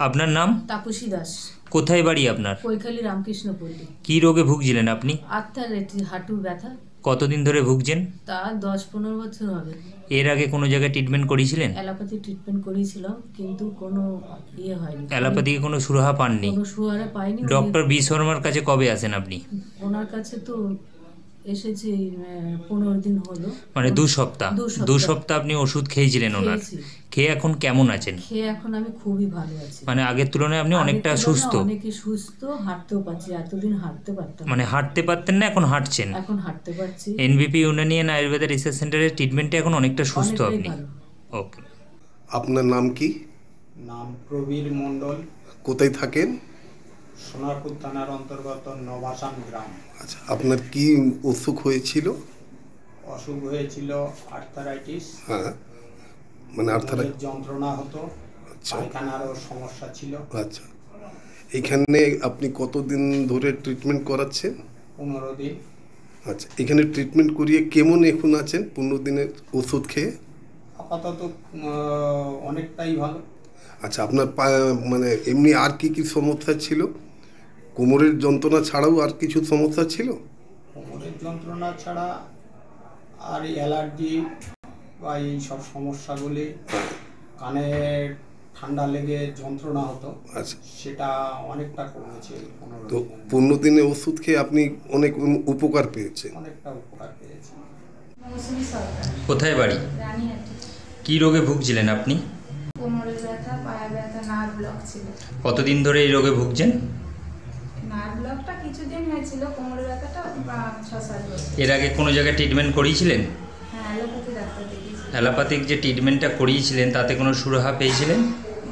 আপনার নাম? তাপসী দাস। কোথায় বাড়ি আপনার? কৈখালী রামকৃষ্ণপল্লী। কি রোগে ভুগছিলেন আপনি? হাঁটুর ব্যথা। কতদিন ধরে ভুগছেন? তা 10-15 বছর হবে। এর আগে কোনো জায়গায় ট্রিটমেন্ট করিয়েছিলেন? অ্যালোপ্যাথি ট্রিটমেন্ট করেছিলাম, কিন্তু কোনো হয়নি। অ্যালোপ্যাথিকে কোনো সুরাহা পাননি? কোনো সুরাহা পাইনি। ডক্টর বি শর্মার কাছে কবে আসেন আপনি? ওনার কাছে তো এসেছি 15 দিন হলো, মানে 2 সপ্তাহ। 2 সপ্তাহ আপনি ওষুধ খেয়েছিলেন ওনার? খেয়ে এখন কেমন আছেন? খেয়ে এখন আমি খুবই ভালো আছি। মানে আগের তুলনায় আপনি অনেকটা সুস্থ? অনেকই সুস্থ, হাঁটতেও পারছি। এতদিন হাঁটতে পারতাম, মানে হাঁটতে পারতেন না, এখন হাঁটছেন? এখন হাঁটতে পারছি। এনবিপি ইউনানিয়ান আয়ুর্বেদা রিসার্চ সেন্টারের ট্রিটমেন্টে এখন অনেকটা সুস্থ আপনি? ওকে। আপনার নাম কি? নাম প্রবীর মণ্ডল। কোথায় থাকেন? সোনারপুর থানার অন্তর্গত নবাসান গ্রাম। আচ্ছা, আপনার কি অসুখ হয়েছিল? অসুখ হয়েছিল আর্থারাইটিস। হ্যাঁ, মানে আর্থারাইটিস যন্ত্রণা হতো। আচ্ছা, পায়খানারও সমস্যা ছিল। আচ্ছা, এখানে আপনি কতদিন ধরে ট্রিটমেন্ট করাচ্ছেন? 15 দিন। আচ্ছা, এখানে ট্রিটমেন্ট করিয়ে কেমন এখন আছেন 15 দিনের ওষুধ খেয়ে? আপাতত অনেকটাই ভালো। আচ্ছা, আপনার মানে এমনি আর কি কি সমস্যা ছিল? কোমরের যন্ত্রণা ছাড়াও আর কিছু সমস্যা ছিল? কোমরের যন্ত্রণা ছাড়া আর অ্যালার্জি বা এই সব সমস্যাগুলি, কানে ঠান্ডা লেগে যন্ত্রণা হতো। আচ্ছা, সেটা অনেকটা কমেছে। তো 15 দিনে ওষুধ খেয়ে আপনি অনেক উপকার পেয়েছেন? অনেকটা উপকার পেয়েছি। কোথায় বাড়ি? কি রোগে ভুগছিলেন আপনি? কোমরের ব্যথা, পায়ের ব্যথা, নার্ভ ব্লক ছিল। কতদিন ধরে এই রোগে ভুগছেন? নার্ভ ব্লকটা কিছুদিন হয়েছিল, কোমরের ব্যথাটা 6-7 বছর। এর আগে কোনো জায়গায় ট্রিটমেন্ট করিয়েছিলেন? হ্যাঁ, অ্যালোপ্যাথি ডাক্তার দেখিয়েছি। অ্যালোপ্যাথিক যে ট্রিটমেন্টটা করিয়েছিলেন তাতে কোনো সুরাহা পেয়েছিলেন?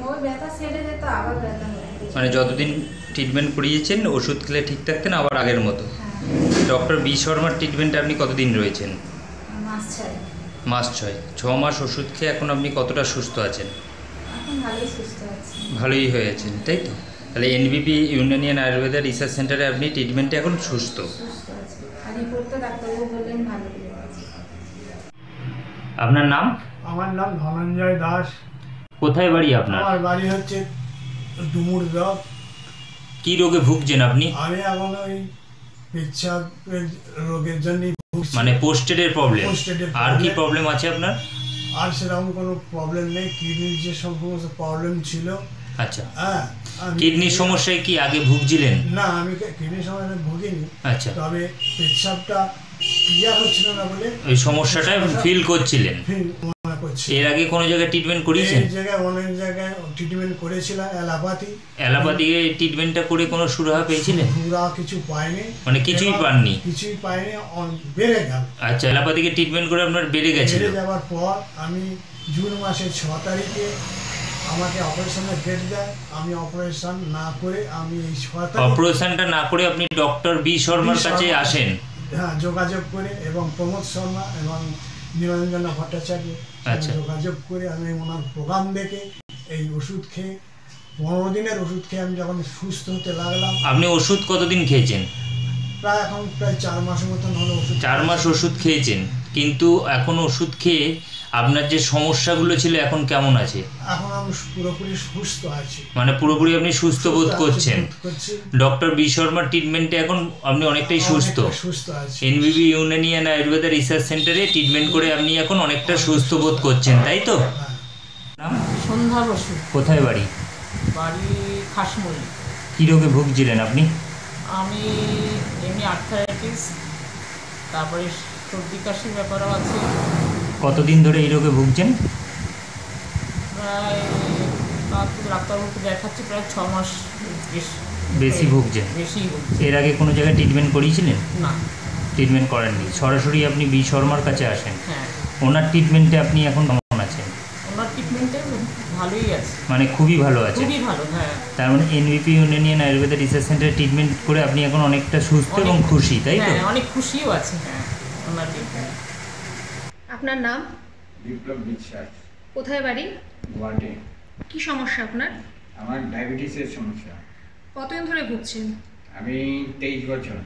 ওর ব্যথা সেরে যেত, আবার ব্যথা হতো। মানে যতদিন ট্রিটমেন্ট করিয়েছেন ওষুধ খেলে ঠিক থাকতেন, আবার আগের মতো? হ্যাঁ। ডক্টর বি শর্মার ট্রিটমেন্টে আপনি কতদিন রয়েছেন? মাস 6। মাস 6। 6 মাস ওষুধ খেয়ে এখন আপনি কতটা সুস্থ আছেন? এখন ভালোই সুস্থ আছি। ভালোই হয়েছেন, তাই তো? তাহলে এনবিপি ইউনানিয়ান আয়ুর্বেদা রিসার্চ সেন্টারে আপনি ট্রিটমেন্টে এখন সুস্থ? সুস্থ আছি। আর রিপোর্টটা ডাক্তারবাবু বললেন ভালো হয়ে গেছে। আপনার নাম? আমার নাম ধনঞ্জয় দাস। কোথায় বাড়ি আপনার? আমার বাড়ি হচ্ছে ডুমুর ব্লক। কি রোগে ভুগছেন আপনি? আমি এখন ওই পেচ্ছাপের রোগের জন্য ভুগছি। মানে পোস্টেডের প্রবলেম? আর কি প্রবলেম আছে আপনার? আর সেরকম কোনো প্রবলেম নেই। কিডনির যে সমস্ত প্রবলেম ছিল। আচ্ছা, হ্যাঁ। কিডনির সমস্যায় কি আগে ভুগছিলেন? না, আমি কিডনির সমস্যায় ভুগিনি। আচ্ছা, তবে পেচ্ছাপটা ক্লিয়ার হচ্ছিল না বলে ওই সমস্যাটা ফিল করছিলেন? মনে করছি। এর আগে কোনো জায়গায় ট্রিটমেন্ট করিয়েছেন? এই জায়গায় অনেক জায়গায় ট্রিটমেন্ট করেছিলাম, অ্যালোপ্যাথিকে ট্রিটমেন্টটা করে কোনো সুরাহা পেয়েছিলেন? পুরা কিছু পাইনি। মানে কিছুই পাননি? কিছুই পাইনি, বেড়ে গেল। আচ্ছা, অ্যালোপ্যাথিকে ট্রিটমেন্ট করে আপনার বেড়ে গেছে? বেড়ে যাওয়ার পর আমি জুন মাসের 6 তারিখে আমাকে অপারেশনের ডেট দেয়। আমি অপারেশন না করে আমি এই 6 তারিখ অপারেশনটা না করে আপনি ডক্টর বি শর্মার কাছে আসেন? হ্যাঁ, যোগাযোগ করে, এবং প্রমোদ শর্মা এবং নিরঞ্জনা ভট্টাচার্য যোগাযোগ করে আমি ওনার প্রোগ্রাম দেখে এই ওষুধ খেয়ে 15 দিনের ওষুধ খেয়ে আমি যখন সুস্থ হতে লাগলাম। আপনি ওষুধ কতদিন খেয়েছেন? প্রায় 4 মাসের মতন হলো ওষুধ। 4 মাস ওষুধ খেয়েছেন, কিন্তু এখন ওষুধ খেয়ে আপনার যে সমস্যাগুলো ছিল এখন কেমন আছে? এখন আমি পুরোপুরি সুস্থ আছি। মানে পুরোপুরি আপনি সুস্থ বোধ করছেন? ডক্টর বি শর্মার ট্রিটমেন্টে এখন আপনি অনেকটাই সুস্থ? এনবিপি ইউনানিয়ান আয়ুর্বেদা রিসার্চ সেন্টারে ট্রিটমেন্ট করে আপনি এখন অনেকটা সুস্থ বোধ করছেন, তাই তো? নাম? সন্ধ্যা বসু। কোথায় বাড়ি? বাড়ি খাসমুড়ি। কী রোগে ভুগছিলেন আপনি? আমি এমনি আর্থারাইটিস, তারপরে সর্দি কাশির ব্যাপারও আছে। কতদিন ধরে এই রোগে ভুগছেন? প্রায় ডাক্তারবাবুকে দেখাচ্ছি প্রায় 6 মাস বেশি ভুগছেন? বেশি ভুগছি। এর আগে কোনো জায়গায় ট্রিটমেন্ট করিয়েছিলেন? না, ট্রিটমেন্ট করেননি, সরাসরি আপনি বি শর্মার কাছে আসেন? হ্যাঁ। ওনার ট্রিটমেন্টে আপনি এখন কেমন আছেন? ওনার ট্রিটমেন্টে ভালোই আছে। মানে খুবই ভালো আছে? খুবই ভালো, হ্যাঁ। তার মানে এনবিপি ইউনানিয়ান আয়ুর্বেদা রিসার্চ সেন্টারে ট্রিটমেন্ট করে আপনি এখন অনেকটা সুস্থ এবং খুশি, তাই তো? হ্যাঁ, অনেক খুশিও আছে। হ্যাঁ, ওনার ট্রিটমেন্ট। আপনার নাম? বিপ্লব বিশ্বাস। কোথায় বাড়ি? গুয়াহাটি। কি সমস্যা আপনার? আমার ডায়াবেটিসের সমস্যা। কতদিন ধরে ভুগছেন? আমি 23 বছর।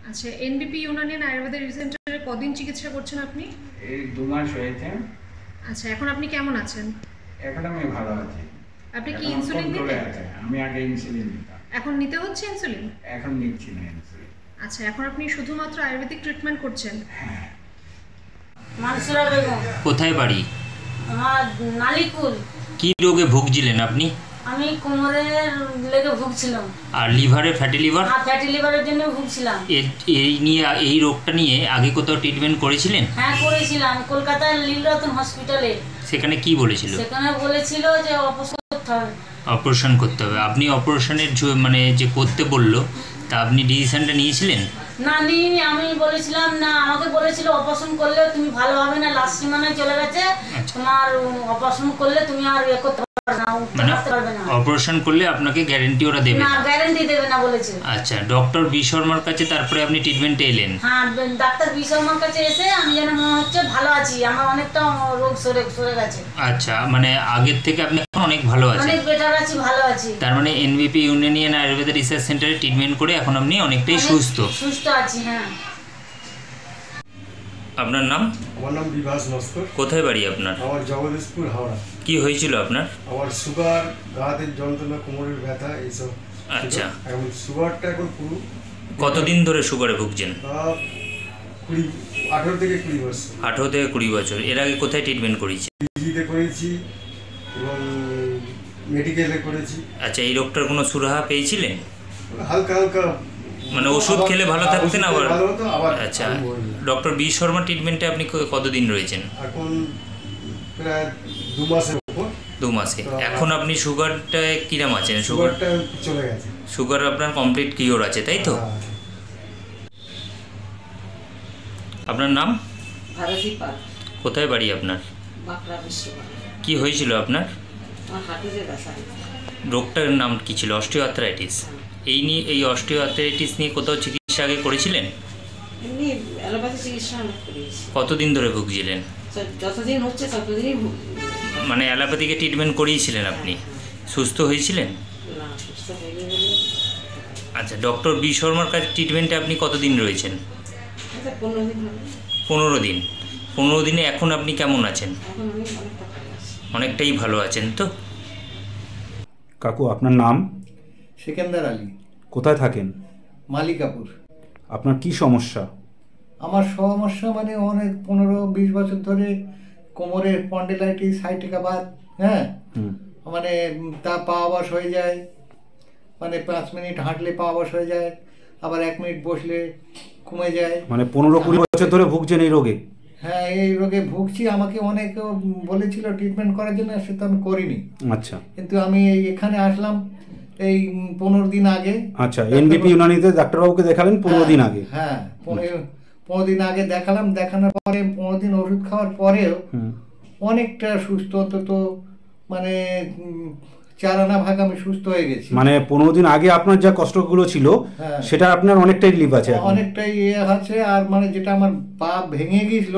আচ্ছা, এনবিপি ইউনানিয়ান আয়ুর্বেদা রিসার্চ সেন্টারে কদিন চিকিৎসা করছেন আপনি? এই 2 মাস হয়েছে। আচ্ছা, এখন আপনি কেমন আছেন? এখন আমি ভালো আছি। আপনি কি ইনসুলিন নিতেন? আমি আগে ইনসুলিন নিতাম। এখন নিতে হচ্ছে ইনসুলিন? এখন নিচ্ছি না ইনসুলিন। আচ্ছা, এখন আপনি শুধুমাত্র আয়ুর্বেদিক ট্রিটমেন্ট করছেন? হ্যাঁ। মানসুরা বেগম। কোথায় বাড়ি? আমার নালিকুল। কি রোগে ভুগছিলেন আপনি? আমি কোমরের লেগে ভুগছিলাম। আর লিভারে ফ্যাটি লিভার? হ্যাঁ, ফ্যাটি লিভারের জন্য ভুগছিলাম। এই রোগটা নিয়ে আগে কোথাও ট্রিটমেন্ট করেছিলেন? হ্যাঁ, করেছিলাম কলকাতার লীলরতন হসপিটালে। সেখানে কি বলেছিল? সেখানে বলেছিল যে অপারেশন করতে হবে। অপারেশন করতে হবে। আপনি অপারেশনের মানে যে করতে বললো, তা আপনি ডিসিশনটা নিয়েছিলেন? না, নিইনি। আমি বলেছিলাম না, আমাকে বলেছিল অপারেশন করলে তুমি ভালো হবে না, লাস্ট সীমানায় চলে গেছে, তোমার অপারেশন করলে তুমি আর ইয়ে করতে পারবে না, উঠতে পারবে না। অপারেশন করলে আপনাকে গ্যারান্টি ওরা দেবে না, গ্যারান্টি দেবে না বলেছে। আচ্ছা, ডক্টর বি শর্মার কাছে তারপরে আপনি ট্রিটমেন্টে এলেন? হ্যাঁ, ডাক্তার বি শর্মার কাছে এসে আমি যেন মনে হচ্ছে ভালো আছি, আমার অনেকটা রোগ সরে গেছে। আচ্ছা, মানে আগের থেকে আপনি এখন অনেক ভালো আছেন? অনেক বেটার আছি, ভালো আছি। তার মানে এনবিপি ইউনানিয়ান আয়ুর্বেদ রিসার্চ সেন্টারে ট্রিটমেন্ট করে এখন আপনি অনেকটাই সুস্থ আছি। হ্যাঁ। আপনার নাম? আমার নাম বিভাস নস্কর। কোথায় বাড়ি আপনার? আমার জগদীশপুর, হাওড়া। কি হয়েছিল আপনার? আমার সুগার, গা হাতের যন্ত্রণা, কোমরের ব্যথা, এইসব। আচ্ছা, এখন সুগারটা এখন পুরো। কতদিন ধরে সুগারে ভুগছেন? 18 থেকে 20 বছর। 18 থেকে 20 বছর। এর আগে কোথায় ট্রিটমেন্ট করেছি? পিজিতে করেছি এবং মেডিকেলে করেছি। আচ্ছা, এই রোগটার কোনো সুরাহা পেয়েছিলেন? হালকা হালকা মানে ওষুধ খেলে ভালো থাকতেন আবার? আচ্ছা, ডক্টর বি শর্মা ট্রিটমেন্টে আপনি কতদিন রয়েছেন? এখন প্রায় 2 মাসের উপর। 2 মাসে। এখন আপনি সুগারটা কিরম আছেন? সুগারটা চলে গেছে। সুগার আপনার কমপ্লিট কিওর আছে, তাই তো? আপনার নাম? ভারতী পাল। কোথায় বাড়ি আপনার? বাঁকুড়া বিশ্বভারতী। কি হয়েছিল আপনার? আমার হাঁটুতে ব্যথা। রোগটার নাম কি ছিল? অস্টিওআর্থ্রাইটিস। এই অস্টিওআর্থ্রাইটিস নিয়ে কোথাও চিকিৎসা আগে করেছিলেন? এমনি অ্যালোপ্যাথি চিকিৎসা আমি করেছি। কতদিন ধরে ভুগছিলেন? যতদিন হচ্ছে ততদিনই। মানে অ্যালোপ্যাথিকে ট্রিটমেন্ট করিয়েছিলেন আপনি? সুস্থ হয়েছিলেন? না, সুস্থ হয়নি। আচ্ছা, ডক্টর বি শর্মার কাছে ট্রিটমেন্টে আপনি কতদিন রয়েছেন? 15 দিন হবে। 15 দিন। 15 দিনে এখন আপনি কেমন আছেন? এখন আমি অনেকটা ভালো আছি। অনেকটাই ভালো আছেন তো? কাকু, আপনার নাম? সিকান্দার আলী। কোথায় থাকেন? মালিকাপুর। আপনার কি সমস্যা? আমার সমস্যা মানে অনেক 15-20 বছর ধরে কোমরের স্পন্ডিলাইটিস, সাইটিকাবাত। হ্যাঁ, মানে তা পা অবশ হয়ে যায়, মানে 5 মিনিট হাঁটলে পা অবশ হয়ে যায়, আবার 1 মিনিট বসলে কমে যায়। মানে 15-20 বছর ধরে ভুগছেন এই রোগে? হ্যাঁ, এই রোগে ভুগছি। আমাকে অনেকে বলেছিল ট্রিটমেন্ট করার জন্য, সেটা আমি করিনি। আচ্ছা, কিন্তু আমি এখানে আসলাম এই 15 দিন আগে। আচ্ছা, এনবিপি ইউনানিতে ডাক্তারবাবুকে দেখালেন 15 দিন আগে? হ্যাঁ, 15 দিন আগে দেখালাম। দেখানোর পরে 15 দিন ওষুধ খাওয়ার পরেও অনেকটা সুস্থ, অন্তত মানে 4 আনা ভাগ আমি সুস্থ হয়ে গেছি। মানে 15 দিন আগে আপনার যা কষ্টগুলো ছিল সেটা আপনার অনেকটাই রিলিফ আছে? অনেকটাই আছে। আর মানে যেটা আমার পা ভেঙে গিয়েছিল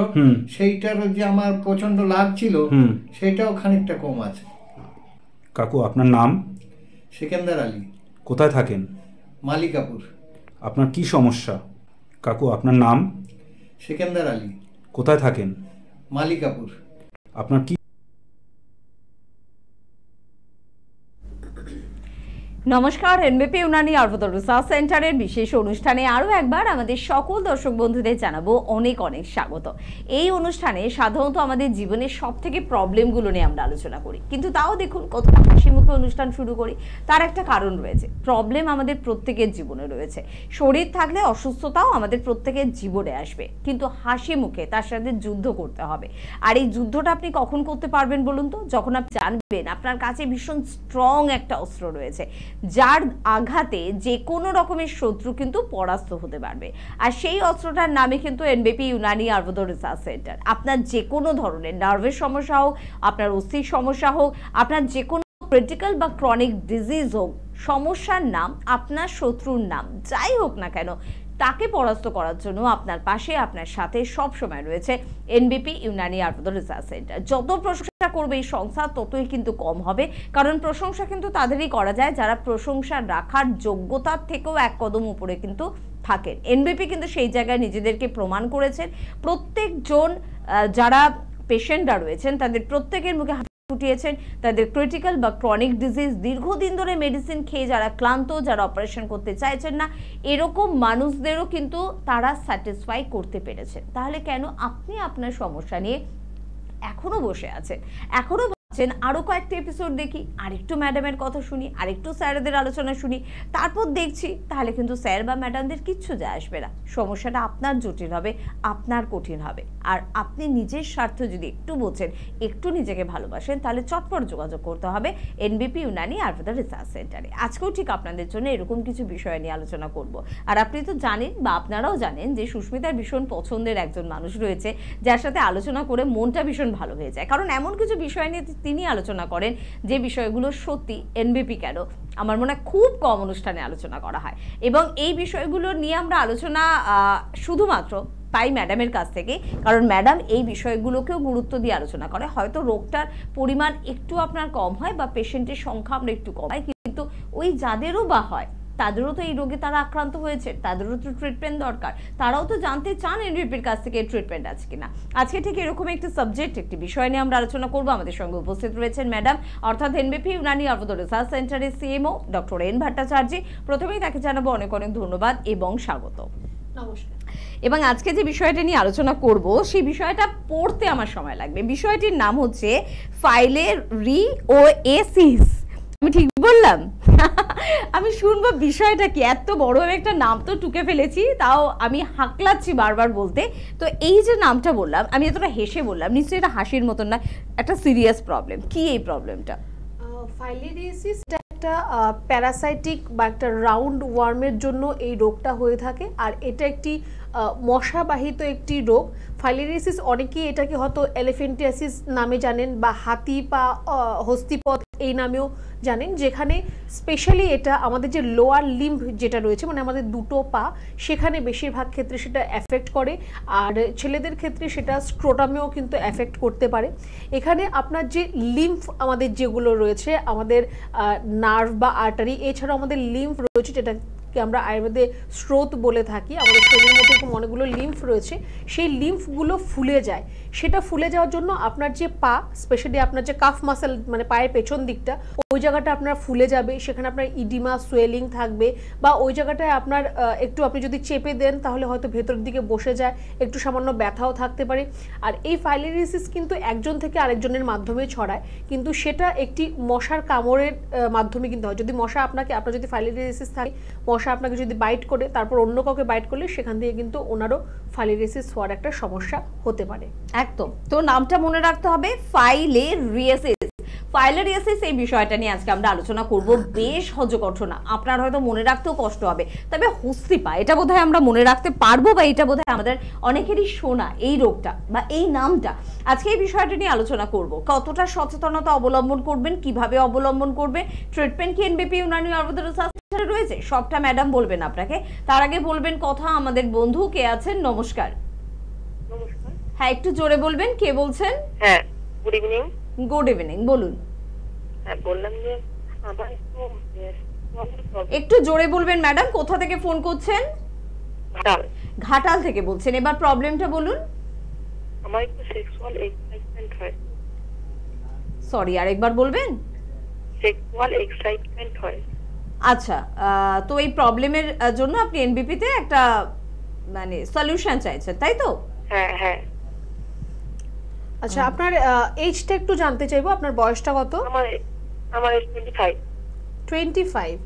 সেইটার যে আমার প্রচন্ড লাভ ছিল, সেটাও খানিকটা কম আছে। কাকু, আপনার নাম? সিকান্দার আলী। কোথায় থাকেন? মালিকাপুর। আপনার কি সমস্যা? কাকু, আপনার নাম? সিকান্দার আলী। কোথায় থাকেন? মালিকাপুর। আপনার কি? নমস্কার, এনবিপি ইউনানি আয়ুর্বেদ রিসার্চ সেন্টারের বিশেষ অনুষ্ঠানে আরও একবার আমাদের সকল দর্শক বন্ধুদের জানাবো অনেক অনেক স্বাগত। এই অনুষ্ঠানে সাধারণত আমাদের জীবনের সব থেকে প্রবলেমগুলো নিয়ে আমরা আলোচনা করি, কিন্তু তাও দেখুন কতটা হাসি মুখে অনুষ্ঠান শুরু করি। তার একটা কারণ রয়েছে। প্রবলেম আমাদের প্রত্যেকের জীবনে রয়েছে। শরীর থাকলে অসুস্থতাও আমাদের প্রত্যেকের জীবনে আসবে, কিন্তু হাসি মুখে তার সাথে যুদ্ধ করতে হবে। আর এই যুদ্ধটা আপনি কখন করতে পারবেন বলুন তো? যখন আপনি জানবেন আপনার কাছে ভীষণ স্ট্রং একটা অস্ত্র রয়েছে, যার আঘাতে যে কোনো রকমের শত্রু কিন্তু পরাস্ত হতে পারবে। আর সেই অস্ত্রটার নামে কিন্তু এনবিপি ইউনানি আয়ুর্বেদ রিসার্চ সেন্টার। আপনার যে কোনো ধরনের নার্ভের সমস্যা হোক, আপনার অস্থির সমস্যা হোক, আপনার যে কোনো ক্রিটিক্যাল বা ক্রনিক ডিজিজ হোক, সমস্যার নাম আপনার শত্রুর নাম যাই হোক না কেন, তাকে পরাস্ত করার জন্য আপনার পাশে, আপনার সাথে সব সময় রয়েছে এনবিপি ইউনানি আয়ুর্বেদ রিসার্চ সেন্টার। যত প্রশংসা করবে এই সংস্থা ততই কিন্তু কম হবে, কারণ প্রশংসা কিন্তু তাদেরই করা যায় যারা প্রশংসা রাখার যোগ্যতার থেকেও এক কদম উপরে কিন্তু থাকেন। এনবিপি কিন্তু সেই জায়গায় নিজেদেরকে প্রমাণ করেছেন। প্রত্যেকজন যারা পেশেন্টরা রয়েছেন তাদের প্রত্যেকের মুখে ফুটিয়েছেন, তাদের ক্রিটিক্যাল বা ক্রনিক ডিজিজ, দীর্ঘদিন ধরে মেডিসিন খেয়ে যারা ক্লান্ত, যারা অপারেশন করতে চাইছেন না, এরকম মানুষদেরও কিন্তু তারা স্যাটিসফাই করতে পেরেছেন। তাহলে কেন আপনি আপনার সমস্যা নিয়ে এখনো বসে আছেন? এখনো আরো কয়েকটা এপিসোড দেখি, আরেকটু ম্যাডামের কথা শুনি, আরেকটু স্যারদের আলোচনা শুনি, তারপর দেখছি, তাহলে কিন্তু স্যার বা ম্যাডামদের কিচ্ছু যায় আসবে না। সমস্যাটা আপনার জটিল হবে, আপনার কঠিন হবে। আর আপনি নিজের স্বার্থ যদি একটু বোঝেন, একটু নিজেকে ভালোবাসেন, তাহলে চটপট যোগাযোগ করতে হবে এনবিপি ইউনানি আয়ুর্বেদা রিসার্চ সেন্টারে। আজকেও ঠিক আপনাদের জন্য এরকম কিছু বিষয় নিয়ে আলোচনা করব। আর আপনি তো জানেন বা আপনারাও জানেন যে সুস্মিতার ভীষণ পছন্দের একজন মানুষ রয়েছে, যার সাথে আলোচনা করে মনটা ভীষণ ভালো হয়ে যায়। কারণ এমন কিছু বিষয় নিয়ে তিনি আলোচনা করেন যে বিষয়গুলো সত্যি এনবিপি কেন আমার মনে হয় খুব কম অনুষ্ঠানে আলোচনা করা হয়। এবং এই বিষয়গুলো নিয়ে আমরা আলোচনা শুধুমাত্র পাই ম্যাডামের কাছ থেকে, কারণ ম্যাডাম এই বিষয়গুলোকেও গুরুত্ব দিয়ে আলোচনা করে। হয়তো রোগটার পরিমাণ একটু আপনার কম হয় বা পেশেন্টের সংখ্যা আমরা একটু কম হয়, কিন্তু ওই যাদেরও বা হয় তাদেরও তো এই রোগে তারা আক্রান্ত হয়েছে, তাদেরও তো ট্রিটমেন্ট দরকার, তারাও তো জানতে চান এনবিপির কাছ থেকে ট্রিটমেন্ট আছে কিনা। আজকে ঠিক এরকম একটি সাবজেক্ট, একটি বিষয় নিয়ে আমরা আলোচনা করব। আমাদের সঙ্গে উপস্থিত রয়েছেন ম্যাডাম, অর্থাৎ এনবিপি ইউনানি আয়ুর্বেদা রিসার্চ সেন্টারের সিএমও ডক্টর এন ভট্টাচার্য। প্রথমেই তাকে জানাবো অনেক অনেক ধন্যবাদ এবং স্বাগত। নমস্কার। এবং আজকে যে বিষয়টা নিয়ে আলোচনা করব সেই বিষয়টা পড়তে আমার সময় লাগবে। বিষয়টির নাম হচ্ছে ফাইলেরিওসিস। আমি ঠিক বললাম? আমি শুনবো বিষয়টা কি, এত বড় একটা নাম তো টুকে ফেলেছি, তাও আমি হাঁকলাচ্ছি বারবার বলতে। তো এই যে নামটা বললাম, আমি এতটা হেসে বললাম, নিশ্চয়ই এটা হাসির মতন না, একটা সিরিয়াস প্রবলেম। কি এই প্রবলেমটা? ফাইলেরিয়াসিস একটা প্যারাসাইটিক বা একটা রাউন্ড ওয়ার্মের জন্য এই রোগটা হয়ে থাকে। আর এটা একটি মশাবাহিত একটি রোগ। ফাইলেরিয়াসিস অনেকেই এটাকে হয়তো এলিফ্যান্টিয়াসিস নামে জানেন বা হাতি পা হস্তিপথ এই নামেও জানেন, যেখানে স্পেশালি এটা আমাদের যে লোয়ার লিম্ব যেটা রয়েছে, মানে আমাদের দুটো পা, সেখানে বেশিরভাগ ক্ষেত্রে সেটা এফেক্ট করে। আর ছেলেদের ক্ষেত্রে সেটা স্ক্রোটামেও কিন্তু এফেক্ট করতে পারে। এখানে আপনার যে লিম্ফ আমাদের যেগুলো রয়েছে, আমাদের নার্ভ বা আর্টারি, এছাড়াও আমাদের লিম্ফ রয়েছে যেটাকে আমরা আয়ুর্বেদে স্রোত বলে থাকি। আমাদের শরীরের মধ্যে অনেকগুলো লিম্ফ রয়েছে, সেই লিম্ফগুলো ফুলে যায়। সেটা ফুলে যাওয়ার জন্য আপনার যে পা, স্পেশালি আপনার যে কাফ মাসেল মানে পায়ের পেছন দিকটা, ওই জায়গাটা আপনার ফুলে যাবে, সেখানে আপনার ইডিমা সোয়েলিং থাকবে, বা ওই জায়গাটায় আপনার একটু আপনি যদি চেপে দেন তাহলে হয়তো ভেতরের দিকে বসে যায়, একটু সামান্য ব্যথাও থাকতে পারে। আর এই ফাইলেরিয়াসিস কিন্তু একজন থেকে আরেকজনের মাধ্যমে ছড়ায়, কিন্তু সেটা একটি মশার কামড়ের মাধ্যমে কিন্তু হয়। যদি মশা আপনার যদি ফাইলেরিয়াসিস থাকে, মশা আপনাকে যদি বাইট করে, তারপর অন্য কাউকে বাইট করলে সেখান থেকে কিন্তু ওনারও ফাইলেরিয়াসিস হওয়ার একটা সমস্যা হতে পারে। একদম। তো নামটা মনে রাখতে হবে, ফাইলেরিয়াসিস। ফাইলেরিয়াসিস এই বিষয়টা নিয়ে আজকে আমরা আলোচনা করব। বেশ হজকঠোর না, আপনার হয়তো মনে রাখতেও কষ্ট হবে, তবে হস্তিপা এটা বোধহয় আমরা মনে রাখতে পারবো, বা এটা বোধহয় আমাদের অনেকেরই শোনা এই রোগটা বা এই নামটা। আজকে এই বিষয়টা নিয়ে আলোচনা করব। কতটা সচেতনতা অবলম্বন করবেন, কিভাবে অবলম্বন করবেন, ট্রিটমেন্ট কি এনবিপি ইউনানি আয়ুর্বেদা রিসার্চ সেন্টারে রয়েছে, সবটা ম্যাডাম বলবেন আপনাকে। তার আগে বলবেন কথা আমাদের বন্ধু কে আছেন। নমস্কার। নমস্কার। হ্যাঁ, একটু জোরে বলবেন, কে বলছেন? হ্যাঁ, গুড ইভিনিং। গুড ইভিনিং, বলুন। হ্যাঁ, বললাম যে আমার একটু জোরে বলবেন ম্যাডাম। কোথা থেকে ফোন করছেন? ঘাটাল। ঘাটাল থেকে বলছেন। এবার প্রবলেমটা বলুন। আমার একটু সেক্সুয়াল এক্সাইটমেন্ট হয়। সরি, আরেকবার বলবেন? সেক্সুয়াল এক্সাইটমেন্ট হয়। আচ্ছা, তো এই প্রবলেমের জন্য আপনি এনবিপি তে একটা মানে সলিউশন চাইছেন, তাই তো? হ্যাঁ হ্যাঁ। আচ্ছা, আপনার এজটা একটু জানতে চাইবো, আপনার বয়সটা কত? আমার 25। 25।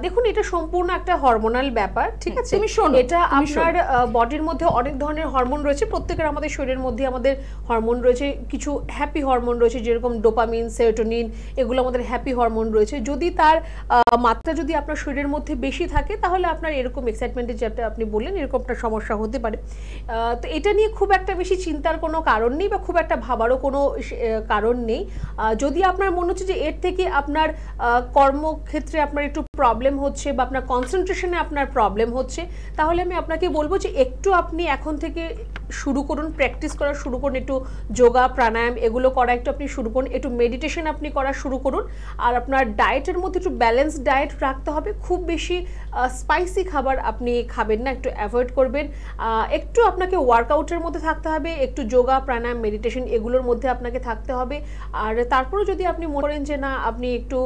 দেখুন, এটা সম্পূর্ণ একটা হরমোনাল ব্যাপার, ঠিক আছে? এটা আপনার বডির মধ্যে অনেক ধরনের হরমোন রয়েছে। প্রত্যেকের আমাদের শরীরের মধ্যে আমাদের হরমোন রয়েছে। কিছু হ্যাপি হরমোন রয়েছে, যেরকম ডোপামিন, সেরোটোনিন, এগুলো আমাদের হ্যাপি হরমোন রয়েছে। যদি তার মাত্রা যদি আপনার শরীরের মধ্যে বেশি থাকে, তাহলে আপনার এরকম এক্সাইটমেন্টের যেটা আপনি বললেন, এরকম একটা সমস্যা হতে পারে। তো এটা নিয়ে খুব একটা বেশি চিন্তার কোনো কারণ নেই, বা খুব একটা ভাবারও কোনো কারণ নেই। যদি আপনার মনে হচ্ছে যে এর থেকে আপনার কর্মক্ষেত্রে আপনার একটু প্রবলেম হচ্ছে বা আপনার কনসেন্ট্রেশনে আপনার প্রবলেম হচ্ছে, তাহলে আমি আপনাকে বলবো যে একটু আপনি এখন থেকে শুরু করুন, প্র্যাকটিস করা শুরু করুন, একটু যোগা প্রাণায়াম এগুলো করা একটু আপনি শুরু করুন, একটু মেডিটেশন আপনি করা শুরু করুন। আর আপনার ডায়েটের মধ্যে একটু ব্যালেন্স ডায়েট রাখতে হবে, খুব বেশি স্পাইসি খাবার আপনি খাবেন না, একটু অ্যাভয়েড করবেন। একটু আপনাকে ওয়ার্কআউটের মধ্যে থাকতে হবে, একটু যোগা প্রাণায়াম মেডিটেশন এগুলোর মধ্যে আপনাকে থাকতে হবে। আর তারপরে যদি আপনি মনে করেন যে না আপনি একটু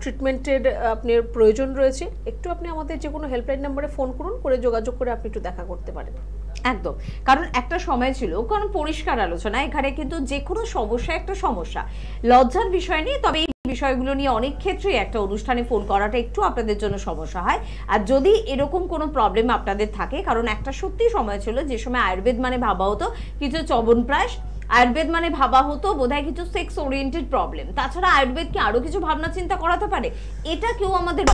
ট্রিটমেন্টের আপনার প্রয়োজন রয়েছে, একটু আপনি আমাদের যে কোনো হেল্পলাইন নাম্বারে ফোন করুন, করে যোগাযোগ করে আপনি একটু দেখা করতে পারেন। একদম, কারণ একটা সময় ছিল, কারণ পরিষ্কার আলোচনা, এখানে কিন্তু যে কোনো সমস্যা একটা সমস্যা, লজ্জার বিষয় নিয়ে, তবে এই বিষয়গুলো নিয়ে অনেক ক্ষেত্রেই একটা অনুষ্ঠানে ফোন করাটা একটু আপনাদের জন্য সমস্যা হয়। আর যদি এরকম কোনো প্রবলেম আপনাদের থাকে, কারণ একটা সত্যি সময় ছিল যে সময় আয়ুর্বেদ মানে ভাবা হতো কিছু চবনপ্রাশ, আয়ুর্বেদ মানে ভাবা হতো বোধহয় কিছু সেক্স ওরিয়েন্টেড প্রবলেম, তাছাড়া আয়ুর্বেদ কি আরো কিছু ভাবনা চিন্তা করাতে পারে? এটা কেউ আমাদের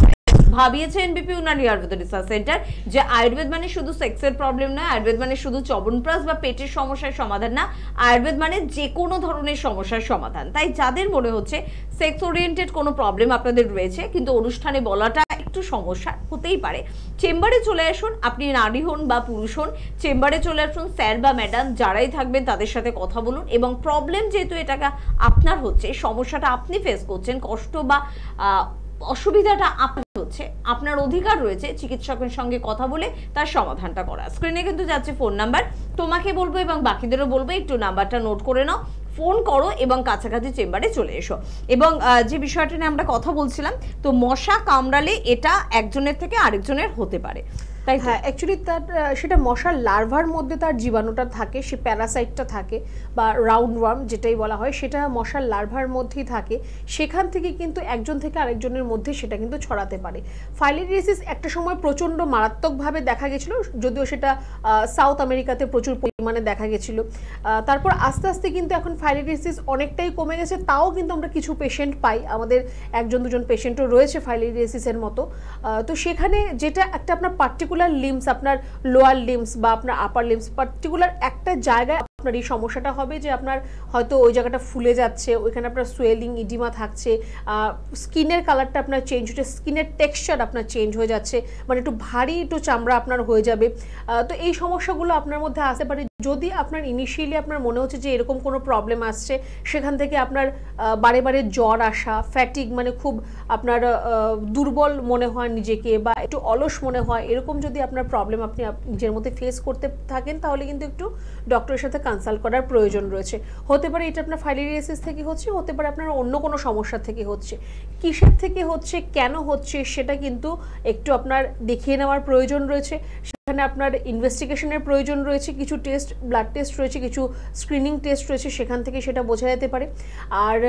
ভাবিয়েছে এনবিপি উনানি আয়ুর্বেদ রিসার্চ সেন্টার যে আয়ুর্বেদ মানে শুধু সেক্সের প্রবলেম নয়, আয়ুর্বেদ মানে শুধু চবনপ্রাশ বা পেটের সমস্যার সমাধান না, আয়ুর্বেদ মানে যে কোনো ধরনের সমস্যার সমাধান। তাই যাদের মনে হচ্ছে সেক্স ওরিয়েন্টেড কোনো প্রবলেম আপনাদের রয়েছে কিন্তু অনুষ্ঠানে বলাটা একটু সমস্যা হতেই পারে, চেম্বারে চলে আসুন। আপনি নারী হন বা পুরুষ হন, চেম্বারে চলে আসুন, স্যার বা ম্যাডাম যারাই থাকবেন তাদের সাথে কথা বলুন, এবং প্রবলেম যেহেতু এটাকে আপনার হচ্ছে, সমস্যাটা আপনি ফেস করছেন, কষ্ট বা অসুবিধাটা আপনার হচ্ছে, আপনার অধিকার রয়েছে চিকিৎসকের সঙ্গে কথা বলে তার সমাধানটা করা। স্ক্রিনে কিন্তু যাচ্ছে ফোন নাম্বার, তোমাকে বলবো এবং বাকিদেরও বলবো একটু নাম্বারটা নোট করে নাও, ফোন করো এবং কাছাকাছি চেম্বারে চলে এসো। এবং যে বিষয়টা নিয়ে আমরা কথা বলছিলাম, তো মশা কামড়ালে এটা একজনের থেকে আরেকজনের হতে পারে, তাই হ্যাঁ অ্যাকচুয়ালি তার সেটা মশার লার্ভার মধ্যে তার জীবাণুটা থাকে, সে প্যারাসাইটটা থাকে বা রাউন্ড ওয়ার্ম যেটাই বলা হয়, সেটা মশার লার্ভার মধ্যেই থাকে, সেখান থেকে কিন্তু একজন থেকে আরেকজনের মধ্যে সেটা কিন্তু ছড়াতে পারে। ফাইলেরিয়াসিস একটা সময় প্রচণ্ড মারাত্মকভাবে দেখা গেছিলো, যদিও সেটা সাউথ আমেরিকাতে প্রচুর পরিমাণে দেখা গেছিলো, তারপর আস্তে আস্তে কিন্তু এখন ফাইলেরিয়াসিস অনেকটাই কমে গেছে, তাও কিন্তু আমরা কিছু পেশেন্ট পাই, আমাদের একজন দুজন পেশেন্টও রয়েছে ফাইলেরিয়াসিসের মতো। তো সেখানে যেটা একটা আপনার পার্টিকুলার লিম্স, আপনার লোয়ার লিম্স বা আপনার আপার লিম্স, পার্টিকুলার একটা জায়গায় আপনার এই সমস্যাটা হবে যে আপনার হয়তো ওই জায়গাটা ফুলে যাচ্ছে, ওইখানে আপনার সোয়েলিং ইডিমা থাকছে, স্কিনের কালারটা আপনার চেঞ্জ হচ্ছে, স্কিনের টেক্সচার আপনার চেঞ্জ হয়ে যাচ্ছে, মানে একটু ভারী একটু চামড়া আপনার হয়ে যাবে। তো এই সমস্যাগুলো আপনার মধ্যে আসতে পারে। যদি আপনার ইনিশিয়ালি আপনার মনে হচ্ছে যে এরকম কোনো প্রবলেম আসছে, সেখান থেকে আপনার বারে বারে জ্বর আসা, ফ্যাটিক মানে খুব আপনার দুর্বল মনে হয় নিজেকে বা একটু অলস মনে হয়, এরকম যদি আপনার প্রবলেম আপনি নিজের মধ্যে ফেস করতে থাকেন, তাহলে কিন্তু একটু ডক্টরের সাথে কনসাল্ট করার প্রয়োজন রয়েছে। হতে পারে এটা আপনার ফাইলেরিয়াসিস থেকে হচ্ছে, হতে পারে আপনার অন্য কোনো সমস্যা থেকে হচ্ছে, কিসের থেকে হচ্ছে কেন হচ্ছে সেটা কিন্তু একটু আপনার দেখিয়ে নেওয়ার প্রয়োজন রয়েছে। সেখানে আপনার ইনভেস্টিগেশনের প্রয়োজন রয়েছে, কিছু টেস্ট, ব্লাড টেস্ট রয়েছে, কিছু স্ক্রিনিং টেস্ট রয়েছে, সেখান থেকে সেটা বোঝা যেতে পারে। আর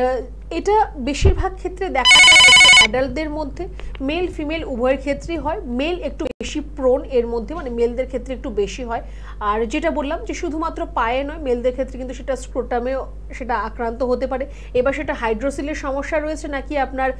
এটা বেশিরভাগ ক্ষেত্রে দেখা যায় অ্যাডাল্টদের মধ্যে, মেল ফিমেল উভয়ের ক্ষেত্রেই হয়, মেল একটু বেশি প্রোন এর মধ্যে, মানে মেলদের ক্ষেত্রে একটু বেশি হয়। আর যেটা বললাম যে শুধুমাত্র পায়ে নয়, মেলদের ক্ষেত্রে কিন্তু সেটা স্ক্রোটামেও সেটা আক্রান্ত হতে পারে। এবার সেটা হাইড্রোসিলের সমস্যা রয়েছে নাকি আপনার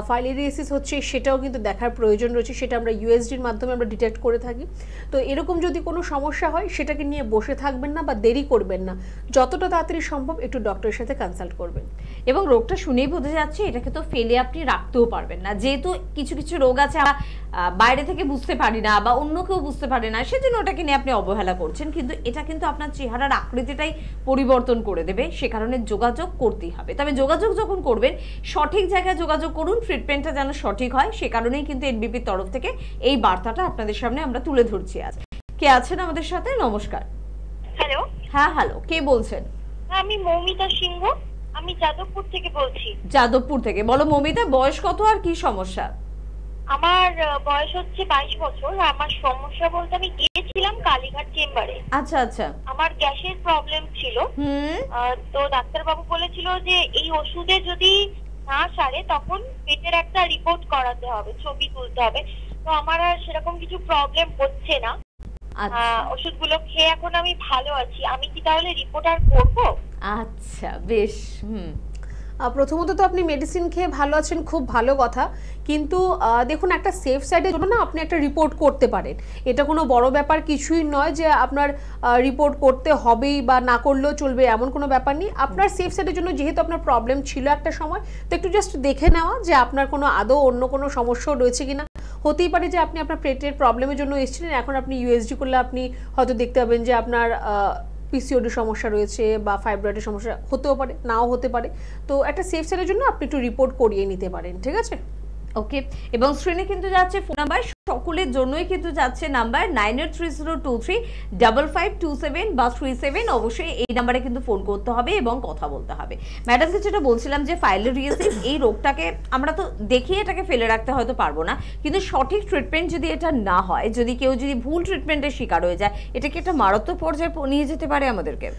ফাইলেরিয়াসিস হচ্ছে, সেটাও কিন্তু দেখার প্রয়োজন রয়েছে, সেটা আমরা ইউএসজির মাধ্যমে আমরা ডিটেক্ট করে থাকি। তো এরকম যদি কোনো সমস্যা হয়, সেটাকে নিয়ে বসে থাকবেন না বা দেরি করবেন না, যতটা তাড়াতাড়ি সম্ভব একটু ডক্টরের সাথে কনসাল্ট করবেন। এবং রোগটা শুনেই বোঝা যাচ্ছে এটাকে তো ফেলে আপনি রাখতেও পারবেন না, যেহেতু কিছু কিছু রোগ আছে বাইরে থেকে বুঝতে পারি না বা অন্য কেউ বুঝতে পারে না, সেজন্য ওটাকে নিয়ে আপনি অবহেলা করছেন, কিন্তু এটা কিন্তু আপনার চেহারার আকৃতিটাই পরিবর্তন করে দেবে, সে কারণে যোগাযোগ করতেই হবে। তবে যোগাযোগ যখন করবেন সঠিক জায়গায় যোগাযোগ করুন, ট্রিটমেন্টটা যেন সঠিক হয়, সে কারণেই কিন্তু এনবিপির তরফ থেকে এই বার্তাটা আপনাদের সামনে আমরা তুলে ধরছি। আজ কে আছেন আমাদের সাথে? নমস্কার। হ্যালো। হ্যাঁ হ্যালো, কে বলছেন? আমি মৌমিতা সিংহ, আমি যাদবপুর থেকে বলছি। যাদবপুর থেকে, বলো মৌমিতা, বয়স কত আর কি সমস্যা? আমার বয়স হচ্ছে 22 বছর। আমার সমস্যা বলতে আমি গিয়েছিলাম কালীঘাট চেম্বারে। আচ্ছা আচ্ছা। আমার গ্যাসের প্রবলেম ছিল, তো ডাক্তারবাবু বলেছিল যে এই ওষুধে যদি না সারে তখন পেটের একটা রিপোর্ট করাতে হবে, ছবি তুলতে হবে। তো আমার আর সেরকম কিছু প্রবলেম হচ্ছে না, ওষুধগুলো খেয়ে এখন আমি ভালো আছি। আমি কি তাহলে রিপোর্ট আর করবো? আচ্ছা বেশ। প্রথমত তো আপনি মেডিসিন খেয়ে ভালো আছেন, খুব ভালো কথা, কিন্তু দেখুন একটা সেফ সাইডের জন্য না আপনি একটা রিপোর্ট করতে পারেন, এটা কোনো বড় ব্যাপার কিছুই নয় যে আপনার রিপোর্ট করতে হবেই বা না করলেও চলবে এমন কোনো ব্যাপার নেই। আপনার সেফ সাইডের জন্য যেহেতু আপনার প্রবলেম ছিল একটা সময়, তো একটু জাস্ট দেখে নেওয়া যে আপনার কোনো আদৌ অন্য কোনো সমস্যাও রয়েছে কিনা। হতেই পারে যে আপনি আপনার পেটের প্রবলেমের জন্য এসেছিলেন, এখন আপনি ইউএসজি করলে আপনি হয়তো দেখতে পাবেন যে আপনার পিসিওডি সমস্যা রয়েছে বা ফাইব্রয়েডের সমস্যা হতেও পারে, নাও হতে পারে। তো একটা সেফ সাইডের জন্য আপনি একটু রিপোর্ট করিয়ে নিতে পারেন, ঠিক আছে? ওকে, এবং স্ক্রিনে কিন্তু যাচ্ছে ফোন নাম্বার, সকলের জন্যই কিন্তু যাচ্ছে নাম্বার 9830235527 বা 37। অবশ্যই এই নাম্বারে কিন্তু ফোন করতে হবে এবং কথা বলতে হবে। ম্যাডামকে যেটা বলছিলাম যে ফাইলোরিয়াসিস এই রোগটাকে আমরা তো দেখিয়ে এটাকে ফেলে রাখতে হয়তো পারবো না, কিন্তু সঠিক ট্রিটমেন্ট যদি এটা না হয়, যদি কেউ যদি ভুল ট্রিটমেন্টের শিকার হয়ে যায়, এটা কি একটা মারাত্মক পর্যায়ে নিয়ে যেতে পারে আমাদেরকে?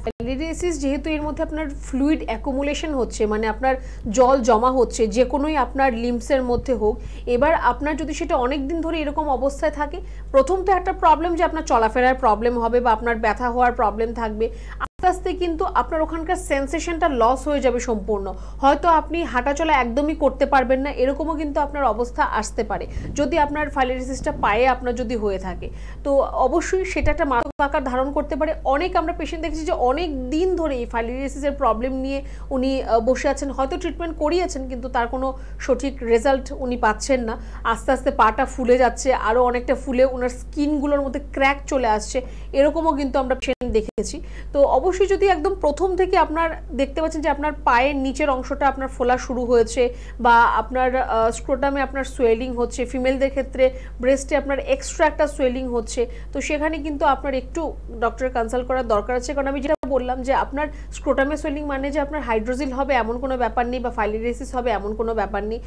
ফাইলোরিয়াসিস যেহেতু এর মধ্যে আপনার ফ্লুইড অ্যাকুমুলেশন হচ্ছে, মানে আপনার জল জমা হচ্ছে যে কোনোই আপনার লিম্বসের মধ্যে হোক, এবার আপনার যদি সেটা অনেক দিন ধরে এরকম অবস্থায় থাকে, প্রথম তো একটা প্রবলেম যে আপনার চলাফেরার প্রবলেম হবে বা আপনার ব্যথা হওয়ার প্রবলেম থাকবে, আস্তে আস্তে কিন্তু আপনার ওখানকার সেন্সেশনটা লস হয়ে যাবে সম্পূর্ণ, হয়তো আপনি হাঁটাচলা একদমই করতে পারবেন না, এরকমও কিন্তু আপনার অবস্থা আসতে পারে যদি আপনার ফাইলোরিয়াসিসটা পায়ে আপনার যদি হয়ে থাকে। তো অবশ্যই সেটা একটা মারাত্মক আকার ধারণ করতে পারে। অনেক আমরা পেশেন্ট দেখেছি যে অনেক দিন ধরে এই ফাইলোরিয়াসিসের প্রবলেম নিয়ে উনি বসে আছেন, হয়তো ট্রিটমেন্ট করিয়েছেন কিন্তু তার কোনো সঠিক রেজাল্ট উনি পাচ্ছেন না, আস্তে আস্তে পাটা ফুলে যাচ্ছে, আরও অনেকটা ফুলে ওনার স্কিনগুলোর মধ্যে ক্র্যাক চলে আসছে, এরকমও কিন্তু আমরা পেশেন্ট দেখেছি। তো অবশ্যই যদি একদম প্রথম থেকে আপনার দেখতে পাচ্ছেন যে আপনার পায়ের নিচের অংশটা আপনার ফোলা শুরু হয়েছে বা আপনার স্ক্রোটামে আপনার সোয়েলিং হচ্ছে, ফিমেলদের ক্ষেত্রে ব্রেস্টে আপনার এক্সট্রা একটা সোয়েলিং হচ্ছে, তো সেখানে কিন্তু আপনার একটু ডক্টর কনসাল্ট করার দরকার আছে। কারণ আমি যেটা বললাম যে আপনার স্ক্রোটামে সোয়েলিং মানে যে আপনার হাইড্রোজিল হবে এমন কোনো ব্যাপার নেই বা ফাইলোরিয়াসিস হবে এমন কোনো ব্যাপার নেই,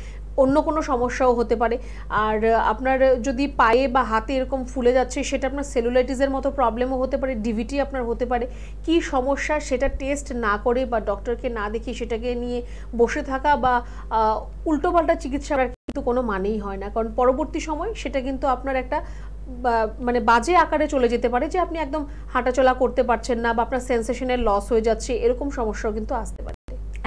অন্য কোনো সমস্যাও হতে পারে। আর আপনার যদি পায়ে বা হাতে এরকম ফুলে যাচ্ছে সেটা আপনার সেলুলাইটিসের মতো প্রবলেমও হতে পারে, ডিভিটি আপনার হতে পারে। কি সমস্যা সেটা টেস্ট না করে বা ডক্টরকে না দেখিয়ে সেটাকে নিয়ে বসে থাকা বা উল্টোপাল্টা চিকিৎসা কিন্তু কোনো মানেই হয় না, কারণ পরবর্তী সময় সেটা কিন্তু আপনার একটা মানে বাজে আকারে চলে যেতে পারে যে আপনি একদম হাঁটাচলা করতে পারছেন না বা আপনার সেন্সেশনের লস হয়ে যাচ্ছে, এরকম সমস্যাও কিন্তু আসতে পারে।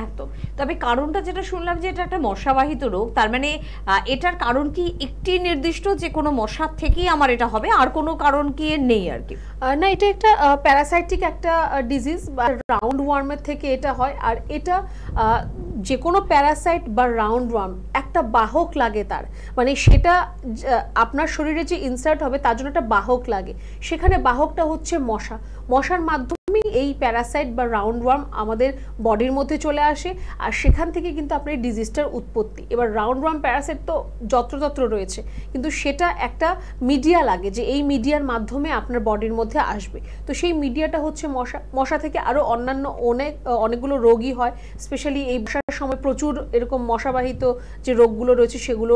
একদম। তবে কারণটা যেটা শুনলাম যে এটা একটা মশাবাহিত রোগ, তার মানে এটার কারণ কি একটি নির্দিষ্ট যে কোনো মশার থেকেই আমার এটা হবে, আর কোনো কারণ কি নেই আর কি? না, এটা একটা প্যারাসাইটিক একটা ডিজিজ বা রাউন্ড ওয়ার্মের থেকে এটা হয়। আর এটা যে কোনো প্যারাসাইট বা রাউন্ড ওয়ার্ম একটা বাহক লাগে, তার মানে সেটা আপনার শরীরে যে ইনসার্ট হবে তার জন্য একটা বাহক লাগে, সেখানে বাহকটা হচ্ছে মশা। মশার মাধ্যমে এই প্যারাসাইট বা রাউন্ড ওয়ার্ম আমাদের বডির মধ্যে চলে আসে, আর সেখান থেকে কিন্তু আপনার এই ডিজিজটার উৎপত্তি। এবার রাউন্ড ওয়ার্ম প্যারাসাইট তো যত্রতত্র রয়েছে, কিন্তু সেটা একটা মিডিয়া লাগে যে এই মিডিয়ার মাধ্যমে আপনার বডির মধ্যে আসবে। তো সেই মিডিয়াটা হচ্ছে মশা। মশা থেকে আরও অন্যান্য অনেকগুলো রোগই হয়, স্পেশালি এই বর্ষার সময় প্রচুর এরকম মশাবাহিত যে রোগগুলো রয়েছে সেগুলো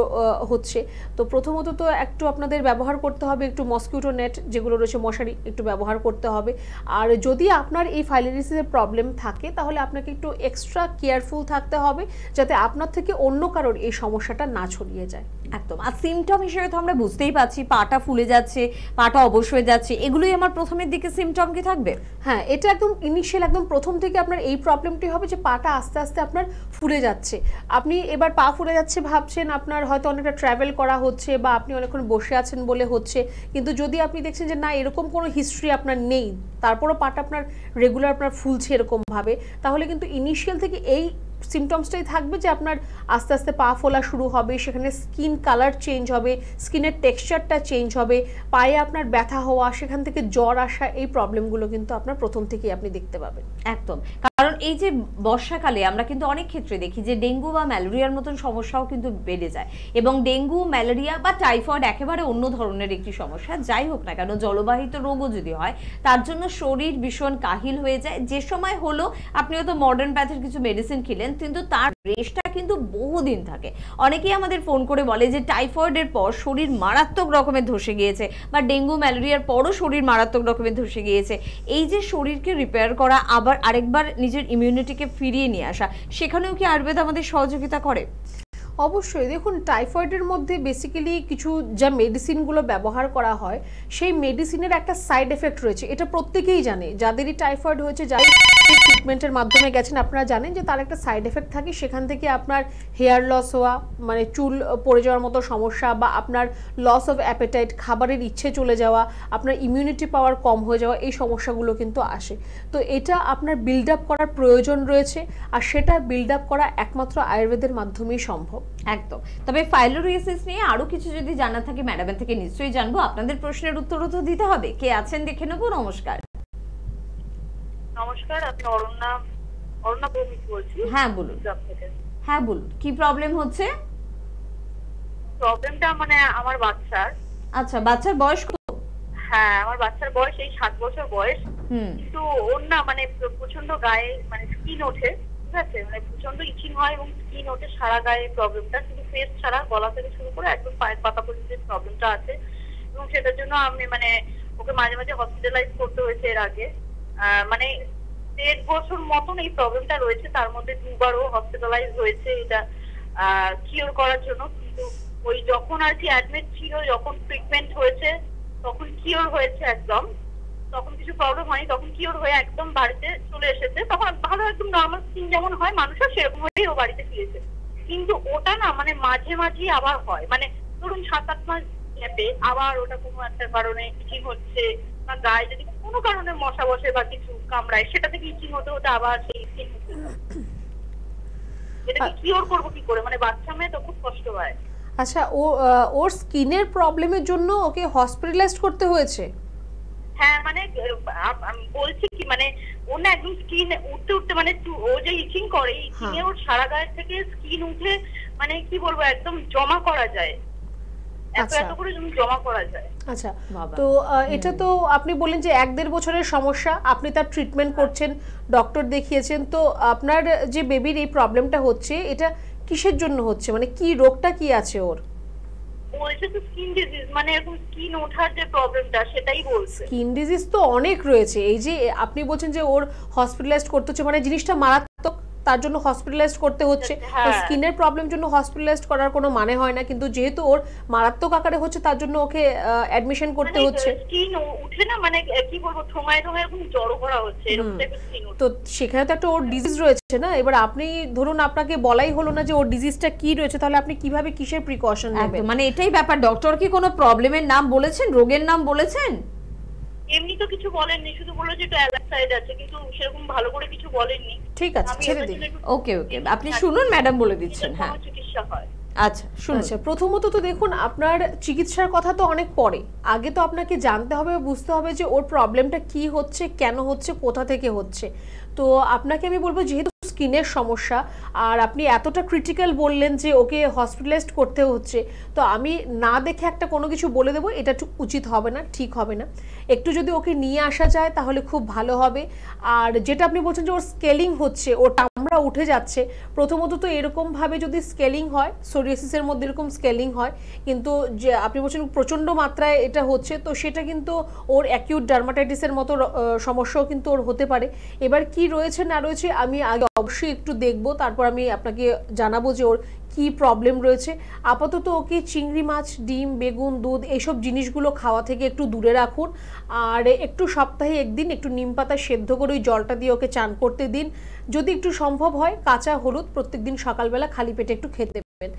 হচ্ছে। তো প্রথমত তো একটু আপনাদের ব্যবহার করতে হবে একটু মসকিউটো নেট যেগুলো রয়েছে, মশারি একটু ব্যবহার করতে হবে। আর যদি আপনার এই ফাইলোরিয়াসিসের প্রবলেম থাকে তাহলে আপনাকে একটু এক্সট্রা কেয়ারফুল থাকতে হবে যাতে আপনার থেকে অন্য কারোর এই সমস্যাটা না ছড়িয়ে যায়। একদম। আর সিমটম হিসেবে তো আমরা বুঝতেই পারছি পাটা ফুলে যাচ্ছে, পাটা অবশ হয়ে যাচ্ছে, এগুলোই আমার প্রথমের দিকে সিমটম কি থাকবে? হ্যাঁ, এটা একদম ইনিশিয়াল একদম প্রথম থেকে আপনার এই প্রবলেমটি হবে যে পাটা আস্তে আস্তে আপনার ফুলে যাচ্ছে। আপনি এবার পা ফুলে যাচ্ছে ভাবছেন আপনার হয়তো অনেকটা ট্রাভেল করা হচ্ছে বা আপনি অনেকক্ষণ বসে আছেন বলে হচ্ছে, কিন্তু যদি আপনি দেখছেন যে না এরকম কোনো হিস্ট্রি আপনার নেই, তারপরও পাটা আপনার রেগুলার আপনার ফুলছে এরকমভাবে, তাহলে কিন্তু ইনিশিয়াল থেকে এই সিমটমসটাই থাকবে যে আপনার আস্তে আস্তে পা ফোলা শুরু হবে, সেখানে স্কিন কালার চেঞ্জ হবে, স্কিনের টেক্সচারটা চেঞ্জ হবে, পায়ে আপনার ব্যথা হওয়া, সেখান থেকে জ্বর আসা, এই প্রবলেমগুলো কিন্তু আপনার প্রথম থেকেই আপনি দেখতে পাবেন। একদম। কারণ এই যে বর্ষাকালে আমরা কিন্তু অনেক ক্ষেত্রে দেখি যে ডেঙ্গু বা ম্যালেরিয়ার মতন সমস্যাও কিন্তু বেড়ে যায়, এবং ডেঙ্গু, ম্যালেরিয়া বা টাইফয়েড একেবারে অন্য ধরনের একটি সমস্যা। যাই হোক না কেন, জলবাহিত রোগও যদি হয় তার জন্য শরীর ভীষণ কাহিল হয়ে যায়। যে সময় হলো আপনি হয়তো মডার্ন প্যাথের কিছু মেডিসিন খেলেন, কিন্তু তার রেশটা কিন্তু বহুদিন থাকে। অনেকেই আমাদের ফোন করে বলে যে টাইফয়েডের পর শরীর মারাত্মক রকমের ধসে গিয়েছে, বা ডেঙ্গু ম্যালেরিয়ার পরও শরীর মারাত্মক রকমের ধসে গিয়েছে। এই যে শরীরকে রিপেয়ার করা, আবার আরেকবার নিজের ইমিউনিটিকে ফিরিয়ে নিয়ে আসা, সেখানেও কি আয়ুর্বেদ আমাদের সহযোগিতা করে? অবশ্যই। দেখুন, টাইফয়েডের মধ্যে বেসিক্যালি কিছু যা মেডিসিনগুলো ব্যবহার করা হয় সেই মেডিসিনের একটা সাইড এফেক্ট রয়েছে, এটা প্রত্যেকেই জানে। যাদেরই টাইফয়েড হয়েছে, যাদের আপনি ট্রিটমেন্টের মাধ্যমে গেছেন, আপনারা জানেন যে তার একটা সাইড এফেক্ট থাকে, সেখান থেকে আপনার হেয়ার লস হওয়া, মানে চুল পড়ে যাওয়ার মতো সমস্যা, বা আপনার লস অফ অ্যাপেটাইট, খাবারের ইচ্ছে চলে যাওয়া, আপনার ইমিউনিটি পাওয়ার কম হয়ে যাওয়া, এই সমস্যাগুলো কিন্তু আসে। তো এটা আপনার বিল্ড আপ করার প্রয়োজন রয়েছে, আর সেটা বিল্ড আপ করা একমাত্র আয়ুর্বেদের মাধ্যমেই সম্ভব। একদম। তবে ফাইলোরিয়াসিস নিয়ে আরো কিছু যদি জানা থাকে ম্যাডামের থেকে নিশ্চয়ই জানবো। আপনাদের প্রশ্নের উত্তরও তো দিতে হবে। কে আছেন দেখে নেবো। নমস্কার। নমস্কার, আমি অরুণা ভৌমিক বলছি। হ্যাঁ বলুন। হ্যাঁ বলুন, কি প্রবলেম হচ্ছে? প্রবলেমটা মানে আমার বাচ্চার। আচ্ছা, বাচ্চার বয়স কত? হ্যাঁ, আমার বাচ্চার বয়স এই 7 বছর বয়স। কিন্তু ওর না মানে প্রচন্ড গায়ে মানে স্কিন ওঠে, ঠিক আছে, মানে প্রচন্ড ইচিং হয় এবং স্কিন ওঠে সারা গায়ে। প্রবলেমটা শুধু ফেস ছাড়া, গলা থেকে শুরু করে একদম পায়ের পাতা পর্যন্ত প্রবলেমটা আছে, এবং সেটার জন্য আমি মানে ওকে মাঝে মাঝে হসপিটালাইজ করতে হয়েছে এর আগে। মানে 1.5 বছর মতন এই প্রবলেমটা রয়েছে, তার মধ্যে 2বারও হসপিটালাইজ হয়েছে এটা কিওর করার জন্য। কিন্তু ওই যখন আর কি অ্যাডমিট ছিল, যখন ট্রিটমেন্ট হয়েছে তখন কিওর হয়েছে একদম, তখন কিছু প্রবলেম হয়নি, তখন কিওর হয়ে একদম বাড়িতে চলে এসেছে। তখন ভালো একদম নর্মাল স্কিন যেমন হয় মানুষের, সেরকম হয়েই ও বাড়িতে ফিরেছে। কিন্তু ওটা না মানে মাঝে মাঝে আবার হয়, মানে ধরুন 7-8 মাস গ্যাপে আবার ওটা কোনো একটা কারণে ইচিং হচ্ছে, বা গায়ে যদি কোনো কারণে মশা বসে বা কিছু কামড়ায়, সেটা থেকে ইচিং হতে হতে আবার সেই স্কিন হচ্ছে। এটাকে কিওর করবো কি করে? মানে বাচ্চা মেয়ে তো খুব কষ্ট হয়। আচ্ছা, ওর স্কিনের প্রবলেমের জন্য ওকে হসপিটালাইজড করতে হয়েছে? হ্যাঁ, মানে আমি বলছি কি, মানে ওর না একদম স্কিন উঠতে উঠতে, মানে ও যে ইচিং করে, ইচিং এ ওর সারা গায়ে থেকে স্কিন উঠে, মানে কি বলবো, একদম জমা করা যায়, এত করে জমা করা যায়। আচ্ছা, তো এটা তো আপনি বললেন যে 1-1.5 বছরের সমস্যা, আপনি তার ট্রিটমেন্ট করছেন, ডক্টর দেখিয়েছেন। তো আপনার যে বেবির এই প্রবলেমটা হচ্ছে, এটা কিসের জন্য হচ্ছে, মানে কি রোগটা কি আছে ওর? বলছে তো স্কিন ডিজিজ, মানে এরকম স্কিন ওঠার যে প্রবলেমটা, সেটাই বলছে। স্কিন ডিজিজ তো অনেক রয়েছে, এই যে আপনি বলছেন যে ওর হসপিটালাইজড করতে হচ্ছে, মানে জিনিসটা মারাত্মক, তার জন্য হসপিটালাইজড করতে হচ্ছে। স্কিনের প্রবলেম জন্য হসপিটালাইজড করার কোনো মানে হয় না, কিন্তু যেহেতু ওর মারাত্মক আকারে হচ্ছে তার জন্য ওকে অ্যাডমিশন করতে হচ্ছে। স্কিন উঠে না, মানে কি বলবো, ঠোঙায় ঠোঙায় এরকম জড়ো করা হচ্ছে, এরকম টাইপের স্কিন ওঠে। তো সেখানে তো একটা ওর ডিজিজ রয়েছে না। এবার আপনি ধরুন আপনাকে বলাই হলো না যে ওর ডিজিজটা কি রয়েছে, তাহলে আপনি কিভাবে কিসের প্রিকশন নেবেন? মানে এটাই ব্যাপার। ডক্টর কি কোনো প্রবলেমের নাম বলেছেন, রোগের নাম বলেছেন? এমনি তো কিছু বলেননি, শুধু বললো যে একটু অ্যালার্জি আছে, কিন্তু সেরকম ভালো করে কিছু বলেননি। ঠিক আছে, ছেড়ে দিন। ওকে ওকে, আপনি শুনুন, ম্যাডাম বলে দিচ্ছেন। হ্যাঁ, চিকিৎসা হয়। আচ্ছা শুনুন। আচ্ছা, প্রথমত তো দেখুন, আপনার চিকিৎসার কথা তো অনেক পরে, আগে তো আপনাকে জানতে হবে, বুঝতে হবে যে ওর প্রবলেমটা কি হচ্ছে, কেন হচ্ছে, কোথা থেকে হচ্ছে। তো আপনাকে আমি বলবো, যেহেতু স্কিনের সমস্যা আর আপনি এতটা ক্রিটিক্যাল বললেন যে ওকে হসপিটালাইজড করতে হচ্ছে, তো আমি না দেখে একটা কোনো কিছু বলে দেবো, এটা উচিত হবে না, ঠিক হবে না। একটু যদি ওকে নিয়ে আসা যায় তাহলে খুব ভালো হবে। আর যেটা আপনি বলছেন যে ওর স্কেলিং হচ্ছে, ওর চামড়া উঠে যাচ্ছে, প্রথমত তো এরকমভাবে যদি স্কেলিং হয়, সোরিয়াসিসের মধ্যে এরকম স্কেলিং হয়, কিন্তু যে আপনি বলছেন প্রচণ্ড মাত্রায় এটা হচ্ছে, তো সেটা কিন্তু ওর অ্যাকিউট ডার্মাটাইটিসের মতো সমস্যাও কিন্তু ওর হতে পারে। এবার কি রয়েছে না রয়েছে আমি আগে অবশ্যই একটু দেখবো, তারপর আমি আপনাকে জানাবো যে ওর কি প্রবলেম রয়েছে। আপাতত ওকে চিংড়ি মাছ, ডিম, বেগুন, দুধ এইসব জিনিসগুলো খাওয়া থেকে একটু দূরে রাখুন। আর একটু সপ্তাহে একদিন একটু নিম পাতা সেদ্ধ করে ওই জলটা দিয়ে ওকে চান করতে দিন। যদি একটু সম্ভব হয় কাঁচা হলুদ প্রত্যেকদিন সকালবেলা খালি পেটে একটু খেতে দেবেন।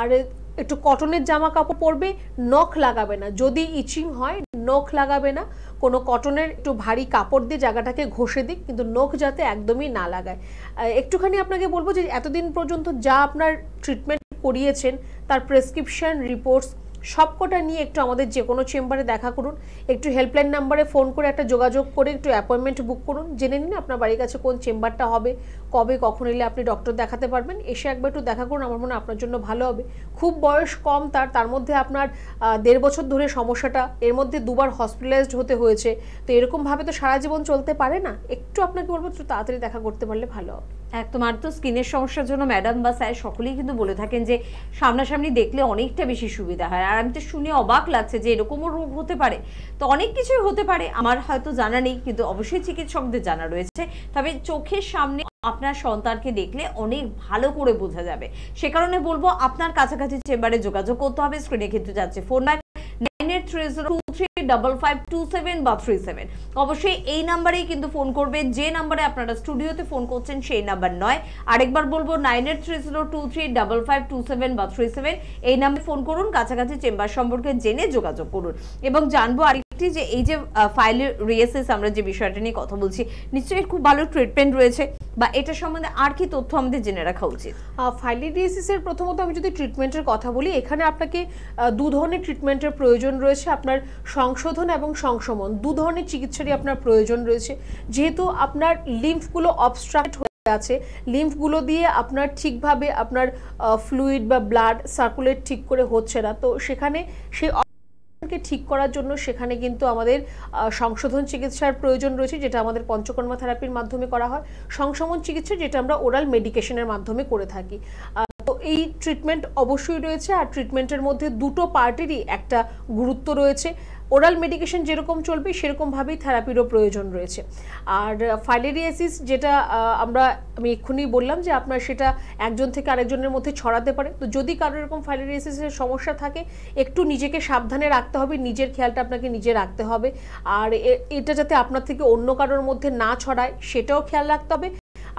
আর একটু কটনের জামা কাপড় পরবে, নখ লাগাবে না, যদি ইচিং হয় নখ লাগাবে না, কোনো কটনের একটু ভারী কাপড় দিয়ে জায়গাটাকে ঘষে দিক, কিন্তু নখ যাতে একদমই না লাগায়। একটুখানি আপনাকে বলবো যে এতদিন পর্যন্ত যা আপনার ট্রিটমেন্ট করিয়েছেন তার প্রেসক্রিপশন, রিপোর্টস সবকটা নিয়ে একটু আমাদের যে কোনো চেম্বারে দেখা করুন, একটু হেল্পলাইন নাম্বারে ফোন করে একটা যোগাযোগ করে একটু অ্যাপয়েন্টমেন্ট বুক করুন, জেনে নিন আপনার বাড়ির কাছে কোন চেম্বারটা হবে, কবে কখন এলে আপনি ডক্টর দেখাতে পারবেন। এসে একবার একটু দেখা করুন, আমার মনে হয় আপনার জন্য ভালো হবে। খুব বয়স কম তার মধ্যে আপনার 1.5 বছর ধরে সমস্যাটা, এর মধ্যে 2বার হসপিটালাইজড হতে হয়েছে, তো এরকমভাবে তো সারা জীবন চলতে পারে না। একটু আপনাকে বলবো একটু তাড়াতাড়ি দেখা করতে পারলে ভালো হবে। একদম। আর তো স্কিনের সমস্যার জন্য ম্যাডাম বা স্যার সকলেই কিন্তু বলে থাকেন যে সামনাসামনি দেখলে অনেকটা বেশি সুবিধা হয়। আর আমি তো শুনে অবাক লাগছে যে এরকমও রোগ হতে পারে। তো অনেক কিছুই হতে পারে, আমার হয়তো জানা নেই, কিন্তু অবশ্যই চিকিৎসকদের জানা রয়েছে। তবে চোখের সামনে আপনার সন্তানকে দেখলে অনেক ভালো করে বোঝা যাবে। সে কারণে বলবো আপনার কাছাকাছি চেম্বারে যোগাযোগ করতে হবে। স্ক্রিনে কিন্তু যাচ্ছে ফোন নাম্বার 9830235527 বা 37। অবশ্যই এই নাম্বারেই কিন্তু ফোন করবেন, যে নাম্বারে আপনারা স্টুডিওতে ফোন করছেন সেই নাম্বার নয়। আরেকবার বলবো 9830235527 বা 37 এই নাম্বারে ফোন করুন, কাছাকাছি চেম্বার সম্পর্কে জেনে যোগাযোগ করুন। এবং জানবো আরেকটি যে এই যে ফাইলেরিয়াসিস আমরা যে বিষয়টা নিয়ে কথা বলছি, নিশ্চয়ই খুব ভালো ট্রিটমেন্ট রয়েছে, বা এটা সম্বন্ধে আর কি তথ্য আমাদের জেনে রাখা উচিত? ফাইলেরিয়াসিসের প্রথমত আমি যদি ট্রিটমেন্টের কথা বলি, এখানে আপনাকে দু ধরনের ট্রিটমেন্টের প্রয়োজন রয়েছে। আপনার সংশোধন এবং সংশমন দু ধরনের চিকিৎসারই আপনার প্রয়োজন রয়েছে। যেহেতু আপনার লিম্ফগুলো অবস্ট্রাক্ট হয়ে আছে, লিম্ফগুলো দিয়ে আপনার ঠিকভাবে আপনার ফ্লুইড বা ব্লাড সার্কুলেট ঠিক করে হচ্ছে না, তো সেখানে সেই ঠিক করার জন্য সেখানে কিন্তু আমাদের সংশোধন চিকিৎসার প্রয়োজন রয়েছে, যেটা আমাদের পঞ্চকর্মা থেরাপির মাধ্যমে করা হয়। সংশমন চিকিৎসা যেটা আমরা ওরাল মেডিকেশনের মাধ্যমে করে থাকি। তো এই ট্রিটমেন্ট অবশ্যই রয়েছে, আর ট্রিটমেন্টের মধ্যে দুটো পার্টেরই একটা গুরুত্ব রয়েছে। ওরাল মেডিকেশন যেরকম চলবে সেরকমভাবেই থেরাপিরও প্রয়োজন রয়েছে। আর ফাইলেরিয়াসিস যেটা আমি এক্ষুনি বললাম যে আপনার সেটা একজন থেকে আরেকজনের মধ্যে ছড়াতে পারে। তো যদি কারোর এরকম ফাইলেরিয়াসিসের সমস্যা থাকে, একটু নিজেকে সাবধানে রাখতে হবে, নিজের খেয়ালটা আপনাকে নিজে রাখতে হবে। আর এটা যাতে আপনার থেকে অন্য কারোর মধ্যে না ছড়ায় সেটাও খেয়াল রাখতে হবে,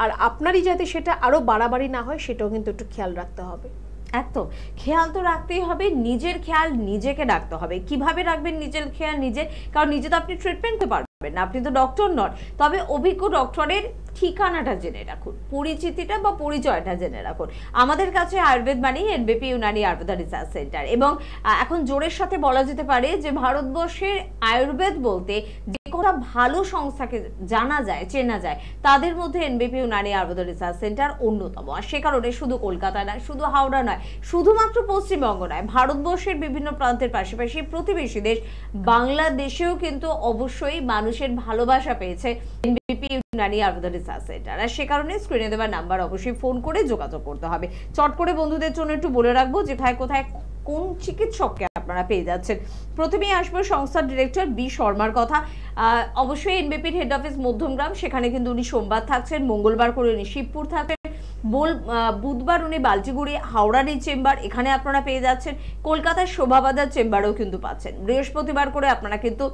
আর আপনারই যাতে সেটা আরও বাড়াবাড়ি না হয় সেটাও কিন্তু একটু খেয়াল রাখতে হবে। একদম খেয়াল তো রাখতেই হবে, নিজের খেয়াল নিজেকে রাখতে হবে। কিভাবে রাখবেন নিজের খেয়াল নিজে? কারণ নিজে তো আপনি ট্রিটমেন্ট করতে পারবেন না, আপনি তো ডক্টর নন। তবে অভিজ্ঞ ডক্টরের ঠিকানাটা জেনে রাখুন, পরিচিতিটা বা পরিচয়টা জেনে রাখুন। আমাদের কাছে আয়ুর্বেদ মানেই এনবিপি ইউনানি আয়ুর্বেদা রিসার্চ সেন্টার, এবং এখন জোরের সাথে বলা যেতে পারে যে ভারতবর্ষের আয়ুর্বেদ বলতে যে কোনো ভালো সংস্থাকে জানা যায়, চেনা যায়, তাদের মধ্যে এনবিপি ইউনানি আয়ুর্বেদা রিসার্চ সেন্টার অন্যতম। আর সে কারণে শুধু কলকাতা নয়, শুধু হাওড়া নয়, শুধুমাত্র পশ্চিমবঙ্গ নয়, ভারতবর্ষের বিভিন্ন প্রান্তের পাশাপাশি প্রতিবেশী দেশ বাংলাদেশেও কিন্তু অবশ্যই মানুষের ভালোবাসা পেয়েছে NBP Unani Ayurveda research centre. আর সে কারণে স্ক্রিনে দেওয়া নাম্বার অবশ্যই ফোন করে যোগাযোগ করতে হবে। চট করে বন্ধুদের জন্য একটু বলে রাখবো যে কোথায় কোন চিকিৎসককে আপনারা পেয়ে যাচ্ছেন। প্রথমেই আসবো সংস্থার ডিরেক্টর বি শর্মার কথা। অবশ্যই এনবিপির হেড অফিস মধ্যমগ্রাম, সেখানে কিন্তু উনি সোমবার থাকছেন, মঙ্গলবার করে উনি শিবপুর থাকবেন, বুধবার উনি বালচিগুড়ি হাওড়ার এই চেম্বার এখানে আপনারা পেয়ে যাচ্ছেন, কলকাতার শোভাবাজার চেম্বারেও কিন্তু পাচ্ছেন। বৃহস্পতিবার করে আপনারা কিন্তু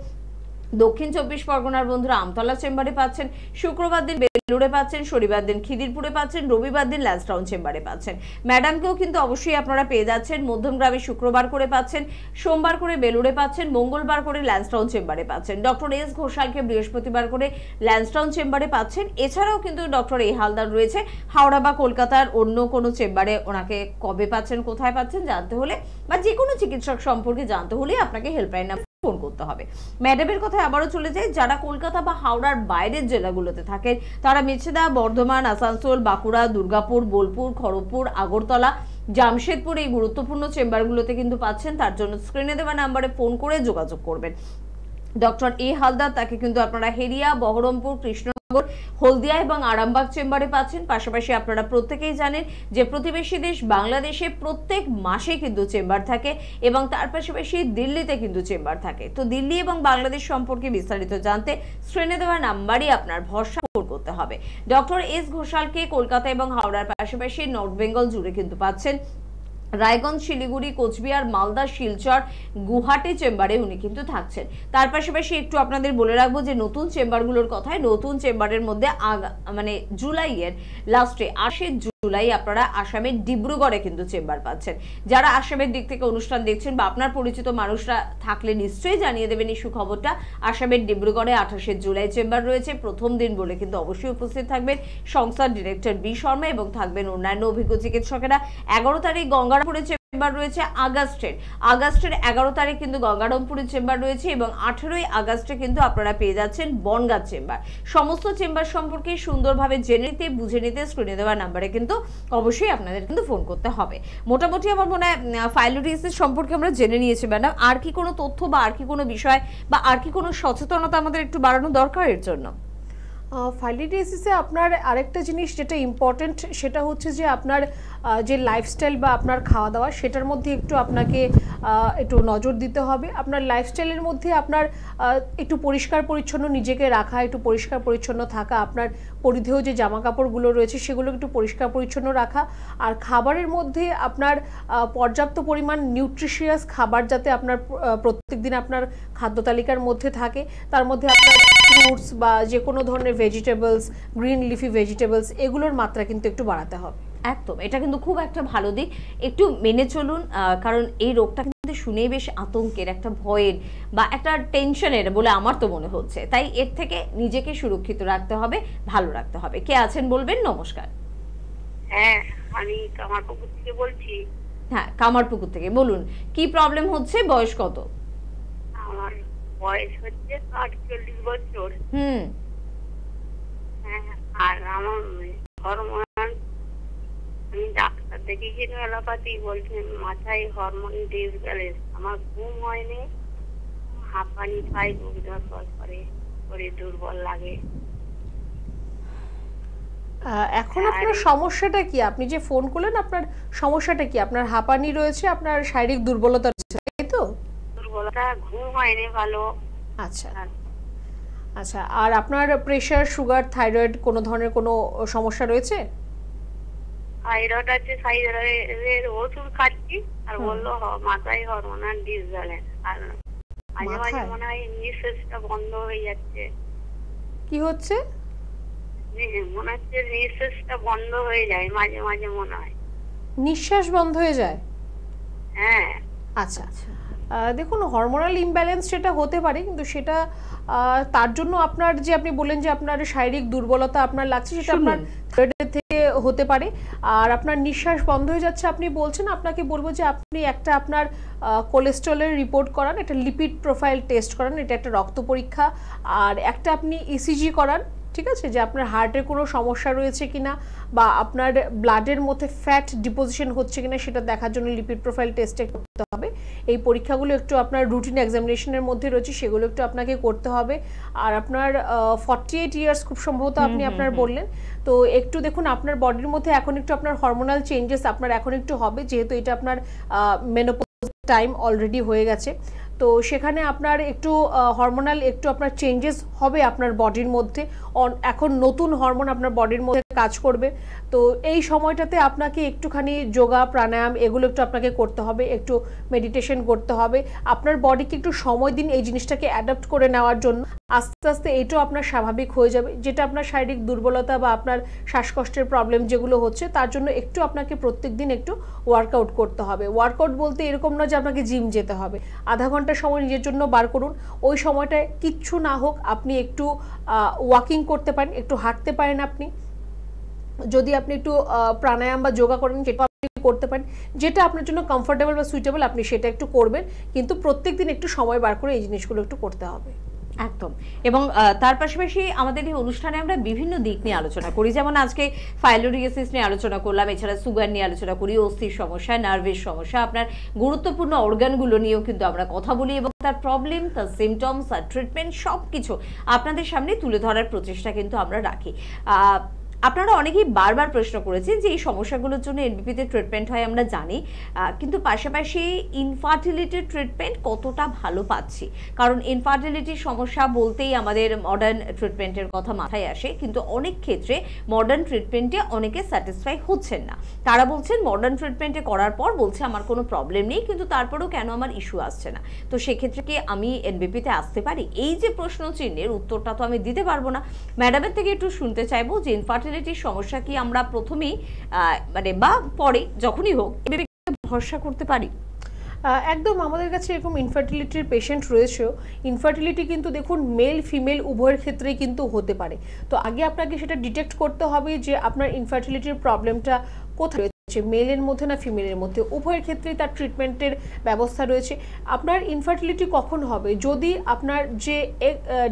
দক্ষিণ 24 পরগনার বন্ধুরা আমতলা চেম্বারে পাচ্ছেন, শুক্রবার দিন বেলুড়ে পাচ্ছেন, শনিবার দিন খিদিরপুরে পাচ্ছেন, রবিবার দিন ল্যান্সটাউন চেম্বারে পাচ্ছেন। ম্যাডামকেও কিন্তু অবশ্যই আপনারা পেয়ে যাচ্ছেন মধ্যমগ্রামে শুক্রবার করে পাচ্ছেন, সোমবার করে বেলুড়ে পাচ্ছেন, মঙ্গলবার করে ল্যান্সটাউন চেম্বারে পাচ্ছেন। ডক্টর এস ঘোষালকে বৃহস্পতিবার করে ল্যান্সটাউন চেম্বারে পাচ্ছেন। এছাড়াও কিন্তু ডক্টর এ হালদার রয়েছে হাওড়া বা কলকাতার অন্য কোনো চেম্বারে। ওনাকে কবে পাচ্ছেন, কোথায় পাচ্ছেন জানতে হলে বা যে কোনো চিকিৎসক সম্পর্কে জানতে হলে আপনাকে হেল্পলাইন ফোন করতে হবে। ম্যাডামের কথা আবারও চলে যায়, যারা কলকাতা বা হাওড়ার বাইরের জেলাগুলোতে থাকেন তারা মেছেদা, বর্ধমান, আসানসোল, বাঁকুড়া, দুর্গাপুর, বোলপুর, খড়গপুর, আগরতলা, জামশেদপুর এই গুরুত্বপূর্ণ চেম্বারগুলোতে কিন্তু পাচ্ছেন। তার জন্য স্ক্রিনে দেওয়া নাম্বারে ফোন করে যোগাযোগ করবেন। ডক্টর এ হালদার তাকে কিন্তু আপনারা হেরিয়া, বহরমপুর, কৃষ্ণনগর, হলদিয়া এবং আরামবাগ চেম্বারে পাচ্ছেন। পাশাপাশি আপনারা প্রত্যেকেই জানেন যে প্রতিবেশী দেশ বাংলাদেশে প্রত্যেক মাসে কিন্তু চেম্বার থাকে, এবং তার পাশাপাশি দিল্লিতে কিন্তু চেম্বার থাকে। তো দিল্লি এবং বাংলাদেশ সম্পর্কে বিস্তারিত জানতে স্ক্রিনে দেওয়া নাম্বারই আপনার ভরসা করতে হবে। ডক্টর এস ঘোষালকে কলকাতা এবং হাওড়ার পাশাপাশি নর্থ বেঙ্গল জুড়ে কিন্তু পাচ্ছেন। রায়গঞ্জ, শিলিগুড়ি, কোচবিহার, মালদা, শিলচর, গুয়াহাটি চেম্বারে উনি কিন্তু থাকছেন। তার পাশাপাশি একটু আপনাদের বলে রাখবো যে নতুন চেম্বারগুলোর কথায়, নতুন চেম্বারের মধ্যে জুলাইয়ের লাস্টে 8 জুলাই আপনারা আসামের ডিব্রুগড়ে কিন্তু চেম্বার পাচ্ছেন। যারা আসামের দিক থেকে অনুষ্ঠান দেখছেন বা আপনার পরিচিত মানুষরা থাকলে নিশ্চয়ই জানিয়ে দেবেন এই সুখবরটা। আসামের ডিব্রুগড়ে 28 জুলাই চেম্বার রয়েছে। প্রথম দিন বলে কিন্তু অবশ্যই উপস্থিত থাকবেন সংস্থার ডিরেক্টর বি শর্মা এবং থাকবেন অন্যান্য অভিজ্ঞ চিকিৎসকেরা। 11 তারিখ গঙ্গারামপুরে চেম্বার রয়েছে, আগস্টের 11 তারিখ কিন্তু গঙ্গারামপুরে চেম্বার রয়েছে, এবং 18 আগস্টে কিন্তু আপনারা পেয়ে যাচ্ছেন বনগাঁ চেম্বার। সমস্ত চেম্বার সম্পর্কে সুন্দরভাবে জেনে নিতে, বুঝে নিতে স্ক্রিনে দেওয়া নাম্বারে কিন্তু অবশ্যই আপনাদের কিন্তু ফোন করতে হবে। মোটামুটি আমার মনে হয় ফাইলেরিয়াসিস সম্পর্কে আমরা জেনে নিয়েছি ম্যাডাম। আর কি কোনো তথ্য বা আর কি কোনো বিষয় বা আর কি কোনো সচেতনতা আমাদের একটু বাড়ানো দরকার এর জন্য? ফাইলেরিয়াসিসে আপনার আরেকটা জিনিস যেটা ইম্পর্টেন্ট সেটা হচ্ছে যে আপনার যে লাইফস্টাইল বা আপনার খাওয়া দাওয়া সেটার মধ্যে একটু আপনাকে একটু নজর দিতে হবে। আপনার লাইফস্টাইলের মধ্যে আপনার একটু পরিষ্কার পরিচ্ছন্ন নিজেকে রাখা, একটু পরিষ্কার পরিচ্ছন্ন থাকা, আপনার পরিধেয় যে জামা কাপড়গুলো রয়েছে সেগুলো একটু পরিষ্কার পরিচ্ছন্ন রাখা, আর খাবারের মধ্যে আপনার পর্যাপ্ত পরিমাণ নিউট্রিশিয়াস খাবার যাতে আপনার প্রত্যেক দিন আপনার খাদ্য তালিকার মধ্যে থাকে, তার মধ্যে আপনার ফ্রুটস বা যে কোনো ধরনের ভেজিটেবলস, গ্রিন লিফি ভেজিটেবলস এগুলোর মাত্রা কিন্তু একটু বাড়াতে হবে। একদম, এটা কিন্তু খুব একটা ভালো দিক, একটু মেনে চলুন, কারণ এই রোগটা কিন্তু শুনেই বেশ আতঙ্কের, একটা ভয়ের বা একটা টেনশনের বলে আমার তো মনে হচ্ছে। তাই এর থেকে নিজেকে সুরক্ষিত রাখতে হবে, ভালো রাখতে হবে। কে আছেন বলবেন? নমস্কার। হ্যাঁ, আমি কামারপুকুর থেকে বলছি। হ্যাঁ, কামারপুকুর থেকে বলুন, কি প্রবলেম হচ্ছে, বয়স কত? আমার বয়স হচ্ছে 48 বছর। হ্যাঁ, আর আমার হরমোন, আমি ডাক্তার দেখিয়েছি, এলোপ্যাথি বলছেন মাথায় হরমোন ডিসব্যালেন্স, আমার ঘুম হয়নি, হাঁপানি পাই, বুক ধড়ফড় করে, শরীর দুর্বল লাগে। এখন আপনার সমস্যাটা কি? আপনি যে ফোন করলেন, আপনার সমস্যাটা কি? আপনার হাঁপানি রয়েছে, আপনার শারীরিক দুর্বলতা রয়েছে, তাই তো? দুর্বলতা, ঘুম হয়নি ভালো। আচ্ছা আচ্ছা, আর আপনার প্রেশার, সুগার, থাইরয়েড কোনো ধরনের কোনো সমস্যা রয়েছে? থাইরয়েড আছে, থাইরয়েডের ওষুধ খাচ্ছি, আর বললো মাথায় হরমোনাল ডিসব্যালেন্স, আর মাঝে মাঝে মনে হয় নিঃশ্বাসটা বন্ধ হয়ে যাচ্ছে। কি হচ্ছে? মনে হচ্ছে নিঃশ্বাসটা বন্ধ হয়ে যায়, মাঝে মাঝে মনে হয় নিঃশ্বাস বন্ধ হয়ে যায়। হ্যাঁ। আচ্ছা, দেখুন, হরমোনাল ইমব্যালেন্স সেটা হতে পারে, কিন্তু সেটা তার জন্য আপনার যে আপনি বললেন যে আপনার শারীরিক দুর্বলতা আপনার লাগছে, সেটা আপনার থাইরয়েড থেকে হতে পারে। আর আপনার নিঃশ্বাস বন্ধ হয়ে যাচ্ছে আপনি বলছেন, আপনাকে বলবো যে আপনি একটা আপনার কোলেস্টেরলের রিপোর্ট করান, একটা লিপিড প্রোফাইল টেস্ট করান, এটা একটা রক্ত পরীক্ষা, আর একটা আপনি ইসিজি করান, ঠিক আছে, যে আপনার হার্টের কোনো সমস্যা রয়েছে কিনা বা আপনার ব্লাডের মধ্যে ফ্যাট ডিপোজিশন হচ্ছে কিনা সেটা দেখার জন্য লিপিড প্রোফাইল টেস্ট করতে হবে। এই পরীক্ষাগুলো একটু আপনার রুটিন এক্সামিনেশনের মধ্যে রয়েছে, সেগুলো একটু আপনাকে করতে হবে। আর আপনার 48 ইয়ার্স খুব সম্ভবত আপনি আপনার বললেন, তো একটু দেখুন আপনার বডির মধ্যে এখন একটু আপনার হরমোনাল চেঞ্জেস আপনার এখন একটু হবে, যেহেতু এটা আপনার মেনোপজ টাইম অলরেডি হয়ে গেছে, তো সেখানে আপনার একটু হরমোনাল একটু আপনার চেঞ্জেস হবে আপনার বডির মধ্যে। এখন নতুন হরমোন আপনার বডির মধ্যে কাজ করবে, তো এই সময়টাতে আপনাকে একটুখানি যোগা, প্রাণায়াম এগুলো একটু আপনাকে করতে হবে, একটু মেডিটেশন করতে হবে। আপনার বডিকে একটু সময় দিন এই জিনিসটাকে অ্যাডাপ্ট করে নেওয়ার জন্য, আস্তে আস্তে এটাও আপনার স্বাভাবিক হয়ে যাবে। যেটা আপনার শারীরিক দুর্বলতা বা আপনার শ্বাসকষ্টের প্রবলেম যেগুলো হচ্ছে, তার জন্য একটু আপনাকে প্রত্যেক দিন একটু ওয়ার্কআউট করতে হবে। ওয়ার্কআউট বলতে এরকম না যে আপনাকে জিম যেতে হবে, আধা ঘন্টা সময় নিজের জন্য বার করুন। ওই সময়টায় কিচ্ছু না হোক আপনি একটু ওয়াকিং করতে পারেন, একটু হাঁটতে পারেন। আপনি যদি আপনি একটু প্রাণায়াম বা যোগা করেন, যেটা আপনি করতে পারেন, যেটা আপনার জন্য কমফোর্টেবল বা সুইটেবল, আপনি সেটা একটু করবেন, কিন্তু প্রত্যেকদিন একটু সময় বার করে এই জিনিসগুলো একটু করতে হবে। একদম। এবং তার পাশাপাশি আমাদের এই অনুষ্ঠানে আমরা বিভিন্ন দিক নিয়ে আলোচনা করি, যেমন আজকে ফাইলোরিয়াসিস নিয়ে আলোচনা করলাম, এছাড়া সুগার নিয়ে আলোচনা করি, অস্থির সমস্যা, নার্ভের সমস্যা, আপনার গুরুত্বপূর্ণ অর্গানগুলো নিয়েও কিন্তু আমরা কথা বলি, এবং তার প্রবলেম, তার সিমটমস, তার ট্রিটমেন্ট সব কিছু আপনাদের সামনে তুলে ধরার প্রচেষ্টা কিন্তু আমরা রাখি। আপনারা অনেকেই বারবার প্রশ্ন করেছেন যে এই সমস্যাগুলোর জন্য এনবিপিতে ট্রিটমেন্ট হয়, আমরা জানি, কিন্তু পাশাপাশি ইনফার্টিলিটির ট্রিটমেন্ট কতটা ভালো পাচ্ছি, কারণ ইনফার্টিলিটির সমস্যা বলতেই আমাদের মডার্ন ট্রিটমেন্টের কথা মাথায় আসে, কিন্তু অনেক ক্ষেত্রে মডার্ন ট্রিটমেন্টে অনেকে স্যাটিসফাই হচ্ছেন না। তারা বলছেন মডার্ন ট্রিটমেন্টে করার পর বলছে আমার কোনো প্রবলেম নেই, কিন্তু তারপরেও কেন আমার ইস্যু আসছে না। তো সেক্ষেত্রে কি আমি এনবিপিতে আসতে পারি? এই যে প্রশ্ন চিহ্নের উত্তরটা তো আমি দিতে পারবো না, ম্যাডামের থেকে একটু শুনতে চাইবো যে ইনফার্টিলিটির সমস্যা কি আমরা প্রথমেই মানে বা পরে যখনই হোক এভাবে ভরসা করতে পারি? একদম, আমাদের কাছে এরকম ইনফার্টিলিটির পেশেন্ট রয়েছেও। ইনফার্টিলিটি কিন্তু দেখুন মেল ফিমেল উভয়ের ক্ষেত্রেই কিন্তু হতে পারে, তো আগে আপনাকে সেটা ডিটেক্ট করতে হবে যে আপনার ইনফার্টিলিটির প্রবলেমটা কোথায় রয়েছে, মেলের মধ্যে না ফিমেলের মধ্যে, উভয়ের ক্ষেত্রেই তার ট্রিটমেন্টের ব্যবস্থা রয়েছে। আপনার ইনফার্টিলিটি কখন হবে? যদি আপনার যে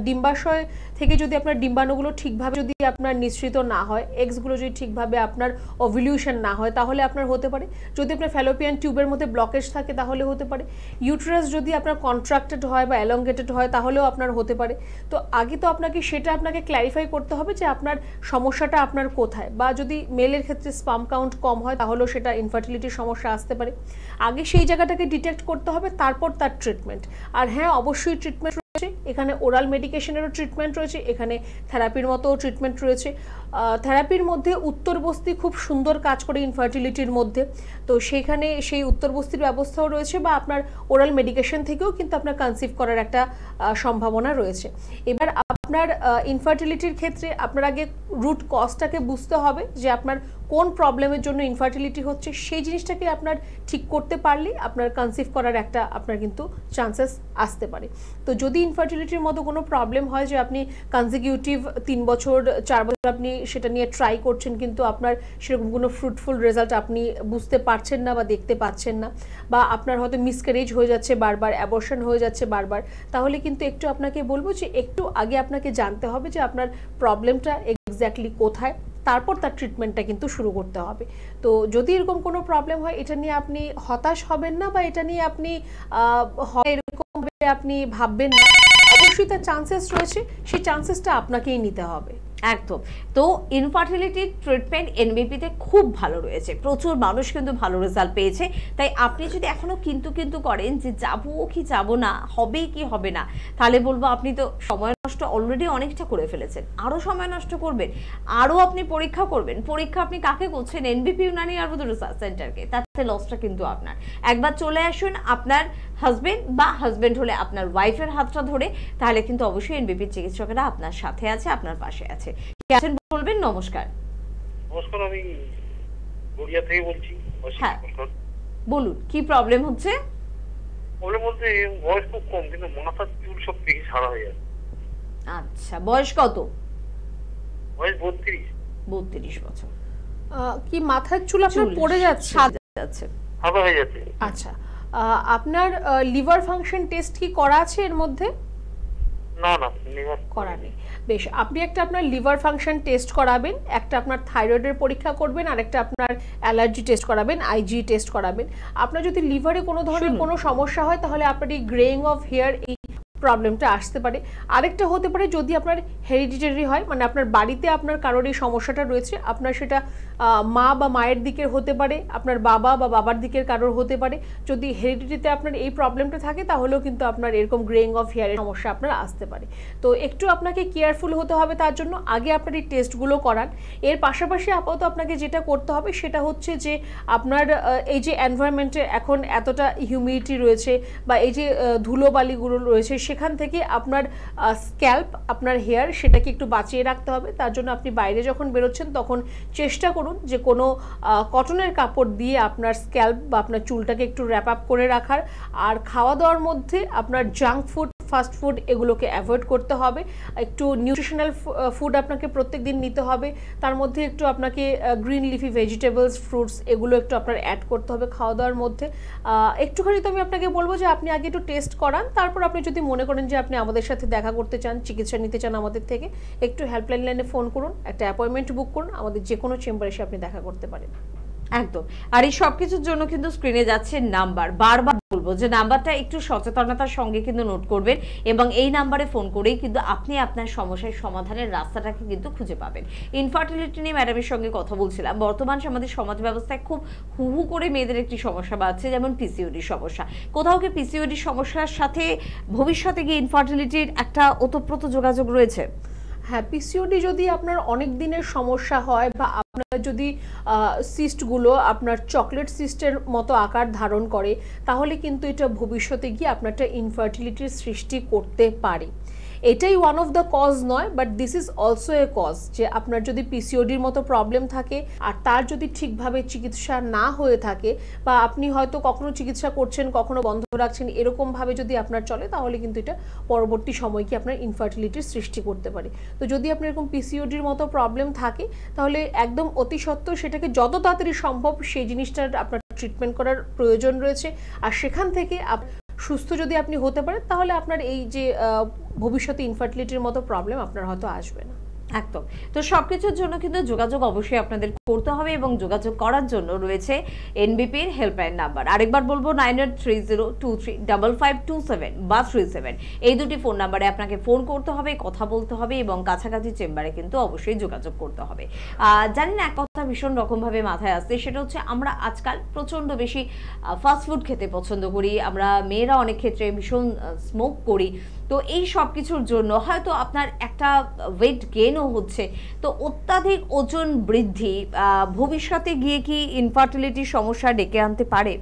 ডিম্বাশয় থেকে যদি আপনার ডিম্বাণুগুলো ঠিকভাবে যদি আপনার নিঃসৃত না হয়, এগসগুলো যদি ঠিকভাবে আপনার ওভ্যুলেশন না হয়, তাহলে আপনার হতে পারে। যদি আপনার ফ্যালোপিয়ান টিউবের মধ্যে ব্লকেজ থাকে তাহলে হতে পারে। ইউটেরাস যদি আপনার কন্ট্রাক্টেড হয় বা এলংগেটেড হয় তাহলেও আপনার হতে পারে। তো আগে তো আপনাকে সেটা আপনাকে ক্ল্যারিফাই করতে হবে যে আপনার সমস্যাটা আপনার কোথায়, বা যদি মেলের ক্ষেত্রে স্পার্ম কাউন্ট কম হয় তাহলেও সেটা ইনফার্টিলিটির সমস্যা আসতে পারে। আগে সেই জায়গাটাকে ডিটেক্ট করতে হবে, তারপর তার ট্রিটমেন্ট। আর হ্যাঁ, অবশ্যই ট্রিটমেন্ট রয়েছে, এখানে ওরাল মেডিকেশনেরও ট্রিটমেন্ট রয়েছে, এখানে থেরাপির মতো ট্রিটমেন্ট রয়েছে। থেরাপির মধ্যে উত্তরবস্তি খুব সুন্দর কাজ করে ইনফার্টিলিটির মধ্যে, তো সেইখানে সেই উত্তরবস্তির ব্যবস্থাও রয়েছে, বা আপনার ওরাল মেডিকেশন থেকেও কিন্তু আপনার কনসিভ করার একটা সম্ভাবনা রয়েছে। এবার আপনার ইনফার্টিলিটির ক্ষেত্রে আপনার আগে রুট কজটাকে বুঝতে হবে যে আপনার কোন প্রবলেমের জন্য ইনফার্টিলিটি হচ্ছে, সেই জিনিসটাকে আপনার ঠিক করতে পারলেই আপনার কনসিভ করার একটা আপনার কিন্তু চান্সেস আসতে পারে। তো যদি ইনফার্টিলিটির মতো কোনো প্রবলেম হয় যে আপনি কনজিকিউটিভ 3 বছর 4 বছর আপনি সেটা নিয়ে ট্রাই করছেন, কিন্তু আপনার সেরকম কোনো ফ্রুটফুল রেজাল্ট আপনি বুঝতে পারছেন না বা দেখতে পাচ্ছেন না, বা আপনার হয়তো মিসক্যারেজ হয়ে যাচ্ছে বারবার, অ্যাবর্শন হয়ে যাচ্ছে বারবার, তাহলে কিন্তু একটু আপনাকে বলবো যে একটু আগে আপনাকে জানতে হবে যে আপনার প্রবলেমটা এক্স্যাক্টলি কোথায়, তারপর তার ট্রিটমেন্টটা কিন্তু শুরু করতে হবে। তো যদি এরকম কোনো প্রবলেম হয়, এটা নিয়ে আপনি হতাশ হবেন না, বা এটা নিয়ে আপনি এরকমভাবে আপনি ভাববেন না। অবশ্যই তার চান্সেস রয়েছে, সেই চান্সেসটা আপনাকেই নিতে হবে। একদম। তো ইনফার্টিলিটির ট্রিটমেন্ট এনবিপিতে খুব ভালো রয়েছে, প্রচুর মানুষ কিন্তু ভালো রেজাল্ট পেয়েছে। তাই আপনি যদি এখনো কিন্তু করেন যে যাবো কি যাব না, হবে কি হবে না, তাহলে বলবো আপনি তো সময় নষ্ট অলরেডি অনেকটা করে ফেলেছেন, আরও সময় নষ্ট করবেন, আরও আপনি পরীক্ষা করবেন। পরীক্ষা আপনি কাকে করছেন? এনবিপি ইউনানি আয়ুর্বেদ রিসার্চ সেন্টারকে। তাতে লসটা কিন্তু আপনার। একবার চলে আসুন আপনার হাজবেন্ড বা হাজবেন্ড হলে আপনার ওয়াইফের হাতটা ধরে, তাহলে কিন্তু অবশ্যই এনবিপির চিকিৎসকেরা আপনার সাথে আছে, আপনার পাশে আছে। আছেন বলবেন। নমস্কার। নমস্কার, আমি গড়িয়া থেকে বলছি। হ্যাঁ বলুন, কি প্রবলেম হচ্ছে? প্রবলেম বলতে বয়স খুব কম, কিন্তু মাথার চুল সব পেকে সারা হয়ে যাচ্ছে। আচ্ছা, বয়স কত? বয়স 32। 32 বছর। কি মাথার চুল আপনার পড়ে যাচ্ছে? সাদা হয়ে যাচ্ছে। আচ্ছা, আপনার লিভার ফাংশন টেস্ট কি করা আছে এর মধ্যে? না না, লিভার করা নেই। বেশ, আপনি একটা আপনার লিভার ফাংশন টেস্ট করাবেন, একটা আপনার থাইরয়েডের পরীক্ষা করবেন, আর একটা আপনার অ্যালার্জি টেস্ট করাবেন, আইজি টেস্ট করাবেন। আপনার যদি লিভারে কোনো ধরনের কোনো সমস্যা হয়, তাহলে আপনার এই গ্রেইং অফ হেয়ার এই প্রবলেমটা আসতে পারে। আরেকটা হতে পারে যদি আপনার হেরিডিটারি হয়, মানে আপনার বাড়িতে আপনার কারোর এই সমস্যাটা রয়েছে, আপনার সেটা মা বা মায়ের দিকের হতে পারে, আপনার বাবা বা বাবার দিকের কারোর হতে পারে। যদি হেরিডিটিতে আপনার এই প্রবলেমটা থাকে, তাহলেও কিন্তু আপনার এরকম গ্রেইং অফ হেয়ারের সমস্যা আপনার আসতে পারে। তো একটু আপনাকে কেয়ারফুল হতে হবে, তার জন্য আগে আপনার এই টেস্টগুলো করান। এর পাশাপাশি আপাতত আপনাকে যেটা করতে হবে সেটা হচ্ছে যে আপনার এই যে এনভায়রনমেন্টে এখন এতটা হিউমিডিটি রয়েছে, বা এই যে ধুলোবালিগুলো রয়েছে, সেখান থেকে আপনার স্ক্যাল্প, আপনার হেয়ার, সেটাকে একটু বাঁচিয়ে রাখতে হবে। তার জন্য আপনি বাইরে যখন বেরোচ্ছেন তখন চেষ্টা করুন যে কোনো কটনের কাপড় দিয়ে আপনার স্ক্যাল্প বা আপনার চুলটাকে একটু র্যাপ আপ করে রাখার। আর খাওয়া দাওয়ার মধ্যে আপনার জাঙ্ক ফুড, ফাস্ট ফুড এগুলোকে অ্যাভয়েড করতে হবে। একটু নিউট্রিশনাল ফুড আপনাকে প্রত্যেক দিন নিতে হবে, তার মধ্যে একটু আপনাকে গ্রিন লিফি ভেজিটেবলস, ফ্রুটস এগুলো একটু আপনার অ্যাড করতে হবে খাওয়া দাওয়ার মধ্যে। একটুখানি তো আমি আপনাকে বলবো যে আপনি আগে একটু টেস্ট করান, তারপর আপনি যদি মনে করেন যে আপনি আমাদের সাথে দেখা করতে চান, চিকিৎসা নিতে চান আমাদের থেকে, একটু হেল্পলাইন লাইনে ফোন করুন, একটা অ্যাপয়েন্টমেন্ট বুক করুন, আমাদের যে কোনো চেম্বারে এসে আপনি দেখা করতে পারেন। একদম। আর এই সব কিছুর জন্য কিন্তু স্ক্রিনে যাচ্ছে নাম্বার, বারবার বলবো যে নাম্বারটা একটু সচেতনতার সঙ্গে কিন্তু নোট করবেন, এবং এই নাম্বারে ফোন করেই কিন্তু আপনি আপনার সমস্যার সমাধানের রাস্তাটাকে কিন্তু খুঁজে পাবেন। ইনফার্টিলিটি নিয়ে ম্যাডামের সঙ্গে কথা বলছিলাম। বর্তমান আমাদের সমাজ ব্যবস্থায় খুব হু করে মেয়েদের একটি সমস্যা বাড়ছে, যেমন পিসিওডির সমস্যা। কোথাও কি পিসিওডির সমস্যার সাথে ভবিষ্যতে গিয়ে ইনফার্টিলিটির একটা ওতপ্রোত যোগাযোগ রয়েছে? হ্যাঁ, পিসিওডি যদি আপনার অনেক দিনের সমস্যা হয়, বা আপনার যদি সিস্টগুলো আপনার চকলেট সিস্টের মতো আকার ধারণ করে, তাহলে কিন্তু এটা ভবিষ্যতে গিয়ে আপনার একটা ইনফার্টিলিটির সৃষ্টি করতে পারে। এটাই ওয়ান অফ দ্য কজ নয়, but this is also a cause, যে আপনার যদি পিসিওডির মতো প্রবলেম থাকে আর তার যদি ঠিকভাবে চিকিৎসা না হয়ে থাকে, বা আপনি হয়তো কখনো চিকিৎসা করছেন কখনো বন্ধ রাখছেন, এরকমভাবে যদি আপনার চলে, তাহলে কিন্তু এটা পরবর্তী সময় কি আপনার ইনফার্টিলিটির সৃষ্টি করতে পারে। তো যদি আপনার এরকম পিসিওডির মতো প্রবলেম থাকে, তাহলে একদম অতি সত্ত্বর সেটাকে যত তাড়াতাড়ি সম্ভব সেই জিনিসটার আপনার ট্রিটমেন্ট করার প্রয়োজন রয়েছে। আর সেখান থেকে সুস্থ যদি আপনি হতে পারেন, তাহলে আপনার এই যে ভবিষ্যতে ইনফার্টিলিটির মতো প্রবলেম আপনার হয়তো আসবে না। একদম। তো সবকিছুর জন্য কিন্তু যোগাযোগ অবশ্যই আপনাদের করতে হবে, এবং যোগাযোগ করার জন্য রয়েছে এনবিপির হেল্পলাইন নাম্বার। আরেকবার বলবো 9830235527 বা 37, এই দুটি ফোন নাম্বারে আপনাকে ফোন করতে হবে, কথা বলতে হবে, এবং কাছাকাছি চেম্বারে কিন্তু অবশ্যই যোগাযোগ করতে হবে। জানি না, এক কথা ভীষণ রকমভাবে মাথায় আসছে, সেটা হচ্ছে আমরা আজকাল প্রচণ্ড বেশি ফাস্টফুড খেতে পছন্দ করি, আমরা মেয়েরা অনেক ক্ষেত্রে ভীষণ স্মোক করি। তো এই সব কিছুর জন্য হয়তো আপনার একটা ওয়েট গেইনও হচ্ছে। তো অত্যাধিক ওজন বৃদ্ধি ভবিষ্যতে গিয়ে কি ইনফার্টিলিটির সমস্যা ডেকে আনতে পারে?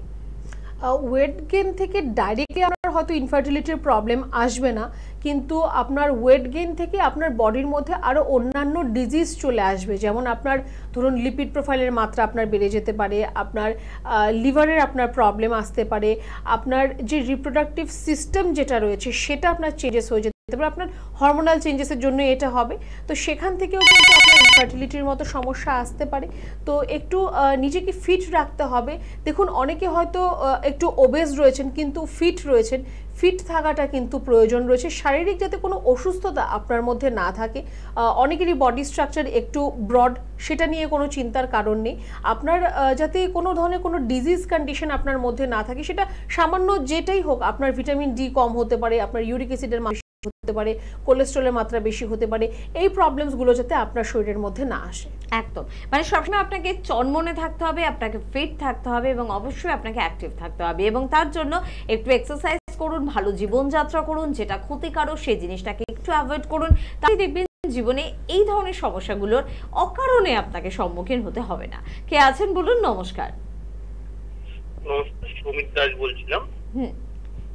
ওয়েট গেইন থেকে ডাইরেক্টলি আপনার হয়তো ইনফার্টিলিটির প্রবলেম আসবে না, কিন্তু আপনার ওয়েট গেইন থেকে আপনার বডির মধ্যে আরও অন্যান্য ডিজিজ চলে আসবে। যেমন আপনার ধরুন লিপিড প্রোফাইলের মাত্রা আপনার বেড়ে যেতে পারে, আপনার লিভারের আপনার প্রবলেম আসতে পারে, আপনার যে রিপ্রোডাক্টিভ সিস্টেম যেটা রয়েছে সেটা আপনার চেঞ্জেস হয়ে যেতে পারে, আপনার হরমোনাল চেঞ্জেসের জন্য এটা হবে। তো সেখান থেকেও কিন্তু আপনার ইনফার্টিলিটির মতো সমস্যা আসতে পারে। তো একটু নিজেকে ফিট রাখতে হবে। দেখুন অনেকে হয়তো একটু ওবেজ রয়েছেন কিন্তু ফিট রয়েছেন, ফিট থাকাটা কিন্তু প্রয়োজন রয়েছে। শারীরিক যাতে কোনো অসুস্থতা আপনার মধ্যে না থাকে, অনেকেরই বডি স্ট্রাকচার একটু ব্রড, সেটা নিয়ে কোনো চিন্তার কারণ নেই। আপনার যাতে কোনো ধরনের কোনো ডিজিজ কন্ডিশন আপনার মধ্যে না থাকে, সেটা সামান্য যেটাই হোক, আপনার ভিটামিন ডি কম হতে পারে, আপনার ইউরিক অ্যাসিডের হতে পারে, কোলেস্ট্রলের মাত্রা বেশি হতে পারে, এই প্রবলেমসগুলো যাতে আপনার শরীরের মধ্যে না আসে। একদম, মানে সবসময় আপনাকে চনমনে থাকতে হবে, আপনাকে ফিট থাকতে হবে এবং অবশ্যই আপনাকে অ্যাক্টিভ থাকতে হবে, এবং তার জন্য একটু এক্সারসাইজ করুন, ভালো জীবনযাত্রা করুন, যেটা ক্ষতিকারক সেই জিনিসটাকে একটু অ্যাভয়েড করুন। তাই দেখবেন জীবনে এই ধরনের সমস্যাগুলোর অকারণে আপনাকে সম্মুখীন হতে হবে না। কে আছেন বলুন? নমস্কার। নমস্কার, সুমিত দাস বলছিলাম।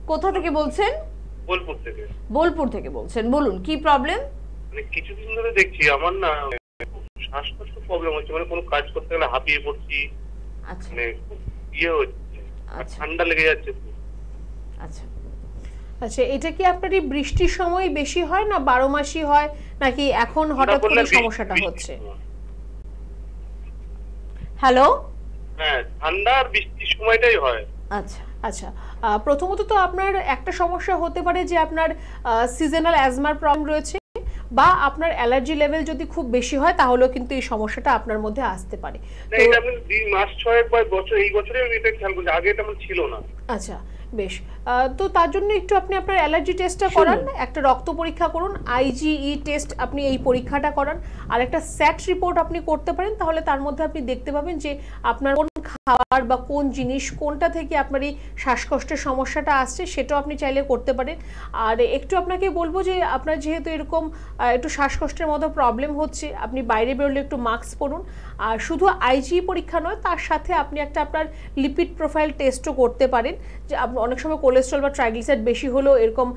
কোথা থেকে বলছেন? বোলপুর থেকে। বোলপুর থেকে বলছেন, বলুন কি প্রবলেম? মানে কিছুদিন ধরে দেখছি আমার না শ্বাসকষ্ট প্রবলেম হচ্ছে, মানে কোনো কাজ করতে গেলে হাঁপিয়ে পড়ছি। আচ্ছা, মানে ইয়ে হচ্ছে, ঠান্ডা লেগে যাচ্ছে। আচ্ছা আচ্ছা, এটা কি আপনার এই বৃষ্টির সময় বেশি হয় না 12 মাসই হয়, নাকি এখন হঠাৎ করে সমস্যাটা হচ্ছে? হ্যালো, হ্যাঁ, ঠান্ডা আর বৃষ্টির সময়টাই হয়। আচ্ছা আচ্ছা, প্রথমত তো আপনার একটা সমস্যা হতে পারে যে আপনার সিজনাল অ্যাজমার প্রবলেম রয়েছে, বা আপনার অ্যালার্জি লেভেল যদি খুব বেশি হয় তাহলেও কিন্তু এই সমস্যাটা আপনার মধ্যে আসতে পারে। এটা আমি 2 মাস 6 বা বছর, এই বছরে আমি এটা খেয়াল করছি, আগে এটা আমার ছিল না। আচ্ছা বেশ, তো তার জন্য একটু আপনি আপনার অ্যালার্জি টেস্টটা করান, একটা রক্ত পরীক্ষা করুন, আইজিই টেস্ট আপনি এই পরীক্ষাটা করান, আর একটা স্যাট রিপোর্ট আপনি করতে পারেন। তাহলে তার মধ্যে আপনি দেখতে পাবেন যে আপনার কোন খাবার বা কোন জিনিস কোনটা থেকে আপনার এই শ্বাসকষ্টের সমস্যাটা আসছে, সেটাও আপনি চাইলে করতে পারেন। আর একটু আপনাকে বলবো যে আপনার যেহেতু এরকম একটু শ্বাসকষ্টের মতো প্রবলেম হচ্ছে, আপনি বাইরে বেরোলে একটু মাস্ক পরুন। আর শুধু আইজিই পরীক্ষা নয়, তার সাথে আপনি একটা আপনার লিপিড প্রোফাইল টেস্টও করতে পারেন। যে অনেক সময় কোলেস্ট্রল বা ট্রাইগ্লিসাইড বেশি হলেও এরকম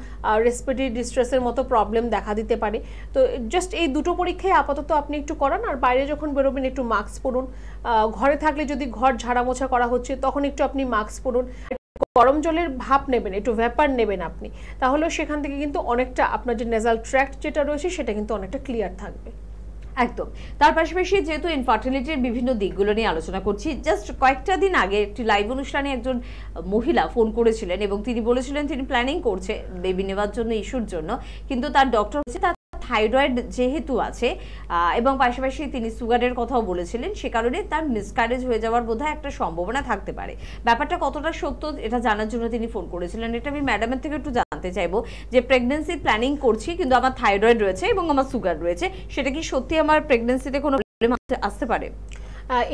রেসপিরেটরি ডিস্ট্রেসের মতো প্রবলেম দেখা দিতে পারে। তো জাস্ট এই দুটো পরীক্ষায় আপাতত আপনি একটু করান। আর বাইরে যখন বেরোবেন একটু মাস্ক পরুন। ঘরে থাকলে যদি ঘর ঝাড়া মোছা করা হচ্ছে তখন একটু আপনি মাস্ক পরুন। গরম জলের ভাপ নেবেন, একটু ভ্যাপার নেবেন আপনি, তাহলেও সেখান থেকে কিন্তু অনেকটা আপনার যে নেজাল ট্র্যাক্ট যেটা রয়েছে সেটা কিন্তু অনেকটা ক্লিয়ার থাকবে। একদম। তার পাশাপাশি যেহেতু ইনফার্টিলিটির বিভিন্ন দিকগুলো নিয়ে আলোচনা করছি, জাস্ট কয়েকটা দিন আগে একটি লাইভ অনুষ্ঠানে একজন মহিলা ফোন করেছিলেন এবং তিনি বলেছিলেন তিনি প্ল্যানিং করছে বেবি নেওয়ার জন্য, ইস্যুর জন্য, কিন্তু তার ডক্টর হচ্ছে তার থাইরয়েড যেহেতু আছে এবং পাশাপাশি তিনি সুগারের কথাও বলেছিলেন, সে কারণে তার মিসক্যারেজ হয়ে যাওয়ার বোধহয় একটা সম্ভাবনা থাকতে পারে। ব্যাপারটা কতটা সত্য এটা জানার জন্য তিনি ফোন করেছিলেন। এটা আমি ম্যাডামের থেকে একটু জানতে চাইবো যে প্রেগনেন্সি প্ল্যানিং করছি কিন্তু আমার থাইরয়েড রয়েছে এবং আমার সুগার রয়েছে, সেটা কি সত্যি আমার প্রেগনেন্সিতে কোনো প্রবলেম আসতে পারে?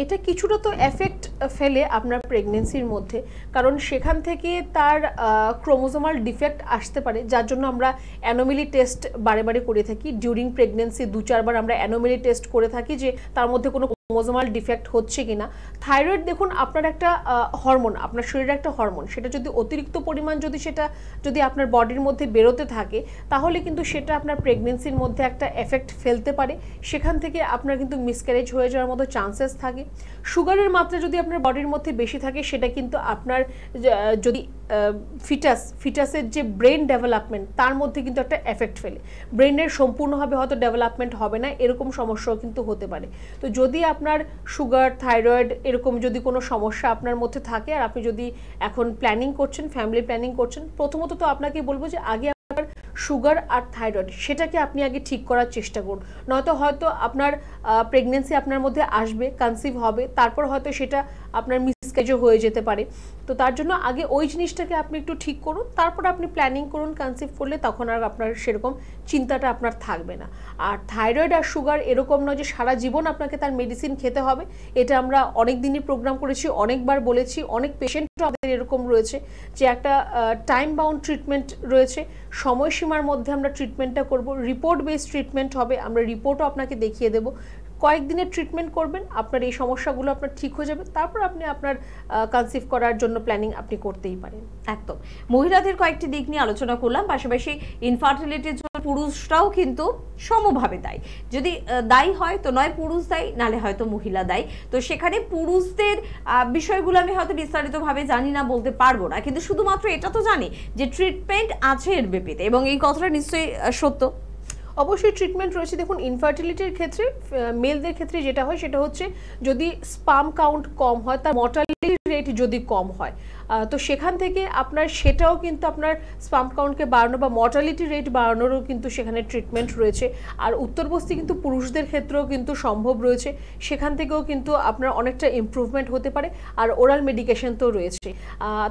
এটা কিছুটা তো এফেক্ট ফেলে আপনার প্রেগনেন্সির মধ্যে, কারণ সেখান থেকে তার ক্রোমোজোমাল ডিফেক্ট আসতে পারে, যার জন্য আমরা অ্যানোমেলি টেস্ট বারে বারে করে থাকি। ডিউরিং প্রেগনেন্সি 2-4 বার আমরা অ্যানোমেলি টেস্ট করে থাকি যে তার মধ্যে কোনো ক্রোমোজোমাল ডিফেক্ট হচ্ছে কিনা। থাইরয়েড দেখুন আপনার একটা হরমোন, আপনার শরীরের একটা হরমোন, সেটা যদি অতিরিক্ত পরিমাণ যদি আপনার বডির মধ্যে বেরোতে থাকে তাহলে কিন্তু সেটা আপনার প্রেগনেন্সির মধ্যে একটা এফেক্ট ফেলতে পারে। সেখান থেকে আপনার কিন্তু মিসক্যারেজ হয়ে যাওয়ার মতো চান্সেস থাকে। সুগারের মাত্রা যদি আপনার বডির মধ্যে বেশি থাকে সেটা কিন্তু আপনার যদি ফিটাসের যে ব্রেন ডেভেলপমেন্ট তার মধ্যে কিন্তু একটা এফেক্ট ফেলে। ব্রেনের সম্পূর্ণভাবে হয়তো ডেভেলপমেন্ট হবে না, এরকম সমস্যাও কিন্তু হতে পারে। তো যদি আপনার সুগার, থাইরয়েড এরকম যদি কোনো সমস্যা আপনার মধ্যে থাকে আর আপনি যদি এখন প্ল্যানিং করছেন, ফ্যামিলি প্ল্যানিং করছেন, প্রথমত তো আপনাকে বলবো যে আগে আপনার সুগার আর থাইরয়েড সেটাকে আপনি আগে ঠিক করার চেষ্টা করুন। নয়তো হয়তো আপনার প্রেগনেন্সি আপনার মধ্যে আসবে, কনসিভ হবে, তারপর হয়তো সেটা আপনার মিসক্যারেজও হয়ে যেতে পারে। তো তার জন্য আগে ওই জিনিসটাকে আপনি একটু ঠিক করুন, তারপর আপনি প্ল্যানিং করুন কনসিভ করলে, তখন আর আপনার সেরকম চিন্তাটা আপনার থাকবে না। আর থাইরয়েড আর সুগার এরকম নয় যে সারা জীবন আপনাকে তার মেডিসিন খেতে হবে। এটা আমরা অনেক দিনই প্রোগ্রাম করেছি, অনেকবার বলেছি, অনেক পেশেন্টও আমাদের এরকম রয়েছে যে একটা টাইম বাউন্ড ট্রিটমেন্ট রয়েছে, সময়সীমার মধ্যে আমরা ট্রিটমেন্টটা করব, রিপোর্ট বেসড ট্রিটমেন্ট হবে, আমরা রিপোর্টও আপনাকে দেখিয়ে দেবো। কয়েকদিনের ট্রিটমেন্ট করবেন, আপনার এই সমস্যাগুলো আপনার ঠিক হয়ে যাবে, তারপর আপনি আপনার কনসিভ করার জন্য প্ল্যানিং আপনি করতেই পারেন। একদম মহিলাদের কয়েকটি দিক নিয়ে আলোচনা করলাম, পাশাপাশি ইনফার্টিলিটির জন্য পুরুষরাও কিন্তু সমভাবে দায়ী। যদি দায়ী হয় তো নয় পুরুষ দায়ী, নালে হয়তো মহিলা দায়ী। তো সেখানে পুরুষদের বিষয়গুলো আমি হয়তো বিস্তারিতভাবে জানি না, বলতে পারবো না, কিন্তু শুধুমাত্র এটা তো জানি যে ট্রিটমেন্ট আছে এনবিপিতে, এবং এই কথাটা নিশ্চয়ই সত্য। অবশ্যই ট্রিটমেন্ট রয়েছে। দেখুন ইনফার্টিলিটির ক্ষেত্রে মেলদের ক্ষেত্রে যেটা হয় সেটা হচ্ছে যদি স্পার্ম কাউন্ট কম হয়, তার মর্টালিটি রেট যদি কম হয়, তো সেখান থেকে আপনার সেটাও কিন্তু আপনার স্পার্ম কাউন্টকে বাড়ানো বা মর্টালিটি রেট বাড়ানোরও কিন্তু সেখানে ট্রিটমেন্ট রয়েছে। আর উত্তরবস্তি কিন্তু পুরুষদের ক্ষেত্রেও কিন্তু সম্ভব রয়েছে, সেখান থেকেও কিন্তু আপনার অনেকটা ইমপ্রুভমেন্ট হতে পারে। আর ওরাল মেডিকেশন তো রয়েছে।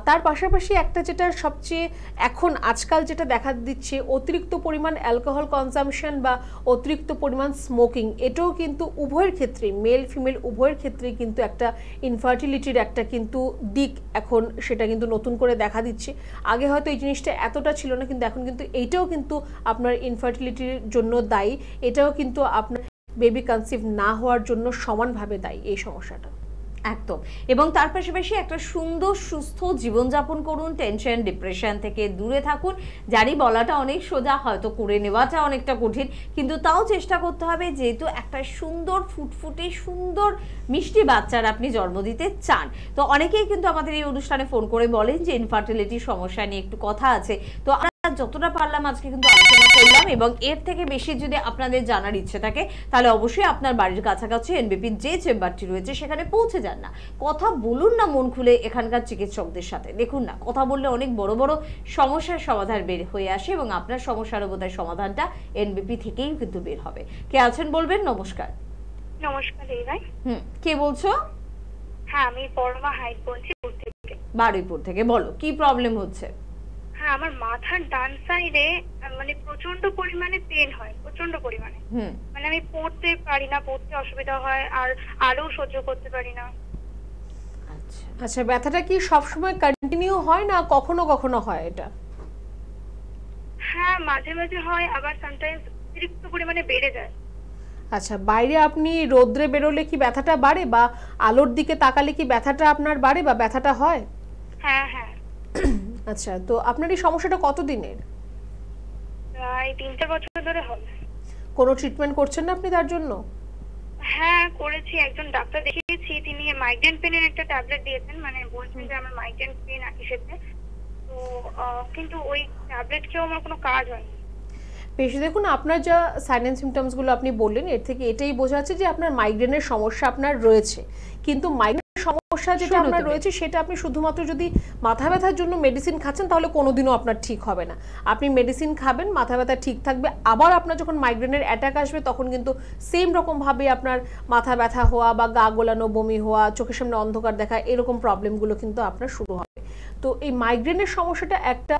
তার পাশাপাশি একটা যেটা সবচেয়ে এখন আজকাল যেটা দেখা দিচ্ছে, অতিরিক্ত পরিমাণ অ্যালকোহল কনজামশন বা অতিরিক্ত পরিমাণ স্মোকিং, এটাও কিন্তু উভয়ের ক্ষেত্রে, মেল ফিমেল উভয়ের ক্ষেত্রেই কিন্তু একটা ইনফার্টিলিটির একটা কিন্তু দিক এখন সেটা কিন্তু নতুন করে দেখা দিচ্ছে। আগে হয়তো এই জিনিসটা এতটা ছিল না, কিন্তু এখন কিন্তু এইটাও কিন্তু আপনার ইনফার্টিলিটির জন্য দায়ী, এটাও কিন্তু আপনার বেবি কনসিভ না হওয়ার জন্য সমানভাবে দায়ী এই সমস্যাটা। একদম। এবং তার পাশাপাশি একটা সুন্দর সুস্থ জীবনযাপন করুন, টেনশন ডিপ্রেশন থেকে দূরে থাকুন। জানি বলাটা অনেক সোজা, হয়তো করে নেওয়াটা অনেকটা কঠিন, কিন্তু তাও চেষ্টা করতে হবে, যেহেতু একটা সুন্দর ফুটফুটে সুন্দর মিষ্টি বাচ্চার আপনি জন্ম দিতে চান। তো অনেকেই কিন্তু আমাদের এই অনুষ্ঠানে ফোন করে বলেন যে ইনফার্টিলিটির সমস্যা নিয়ে একটু কথা আছে। তো যতটা পারলাম আজকে কিন্তু আলোচনা করলাম, এবং এর থেকে বেশি যদি আপনাদের জানার ইচ্ছে থাকে তাহলে অবশ্যই আপনার বাড়ির কাছাকাছি এনবিপির যে চেম্বারটি রয়েছে সেখানে পৌঁছে যান না, কথা বলুন না মন খুলে এখানকার চিকিৎসকদের সাথে। দেখুন না, কথা বললে অনেক বড় বড় সমস্যার সমাধান বের হয়ে আসে, এবং আপনার সমস্যার বোধহয় সমাধানটা এনবিপি থেকেই কিন্তু বের হবে। কে আছেন বলবেন? নমস্কার। নমস্কার দিদি। কে বলছো? হ্যাঁ, আমি পরমা হাইট বলছি বারুইপুর থেকে। বলো কি প্রবলেম হচ্ছে? হ্যাঁ, আমার মাথার ডান সাইডে মানে প্রচন্ড পরিমাণে পেন হয়, প্রচন্ড পরিমাণে। মানে আমি পড়তে পারি না, পড়তে অসুবিধা হয়, আর আলো সহ্য করতে পারি না। আচ্ছা, ব্যথাটা কি সব সময় কন্টিনিউ হয় না কখনো কখনো হয় এটা? হ্যাঁ, মাঝে মাঝে হয়, আবার সামটাইমস অতিরিক্ত পরিমাণে বেড়ে যায়। আচ্ছা, বাইরে আপনি রোদ্রে বেরোলে কি ব্যথাটা বাড়ে, বা আলোর দিকে তাকালে কি ব্যথাটা আপনার বাড়ে বা ব্যথাটা হয়? হ্যাঁ হ্যাঁ। আচ্ছা, তো আপনার এই সমস্যাটা কতদিনের? প্রায় 3-4 বছর ধরে হবে। কোনো ট্রিটমেন্ট করছেন না আপনি তার জন্য? হ্যাঁ করেছি, একজন ডাক্তার দেখিয়েছি, তিনি মাইগ্রেন পেনের একটা ট্যাবলেট দিয়েছেন, মানে বলছেন যে আমার মাইগ্রেন পেন এসেছে, তো কিন্তু ওই ট্যাবলেট খেয়েও আমার কোনো কাজ হয়নি। বেশি দেখুন, আপনার যা সাইন এন্ড সিমটমসগুলো আপনি বললেন, এর থেকে এটাই বোঝা যাচ্ছে যে আপনার মাইগ্রেনের সমস্যা আপনার রয়েছে। কিন্তু মাইগ্রেনের সমস্যা যেটা আপনার রয়েছে সেটা আপনি শুধুমাত্র যদি মাথা ব্যথার জন্য মেডিসিন খাচ্ছেন তাহলে কোনোদিনও আপনার ঠিক হবে না। আপনি মেডিসিন খাবেন, মাথা ব্যথা ঠিক থাকবে, আবার আপনার যখন মাইগ্রেনের অ্যাটাক আসবে তখন কিন্তু সেম রকমভাবে আপনার মাথা ব্যথা হওয়া বা গা গোলানো, বমি হওয়া, চোখের সামনে অন্ধকার দেখা, এরকম প্রবলেমগুলো কিন্তু আপনার শুরু হবে। তো এই মাইগ্রেনের সমস্যাটা একটা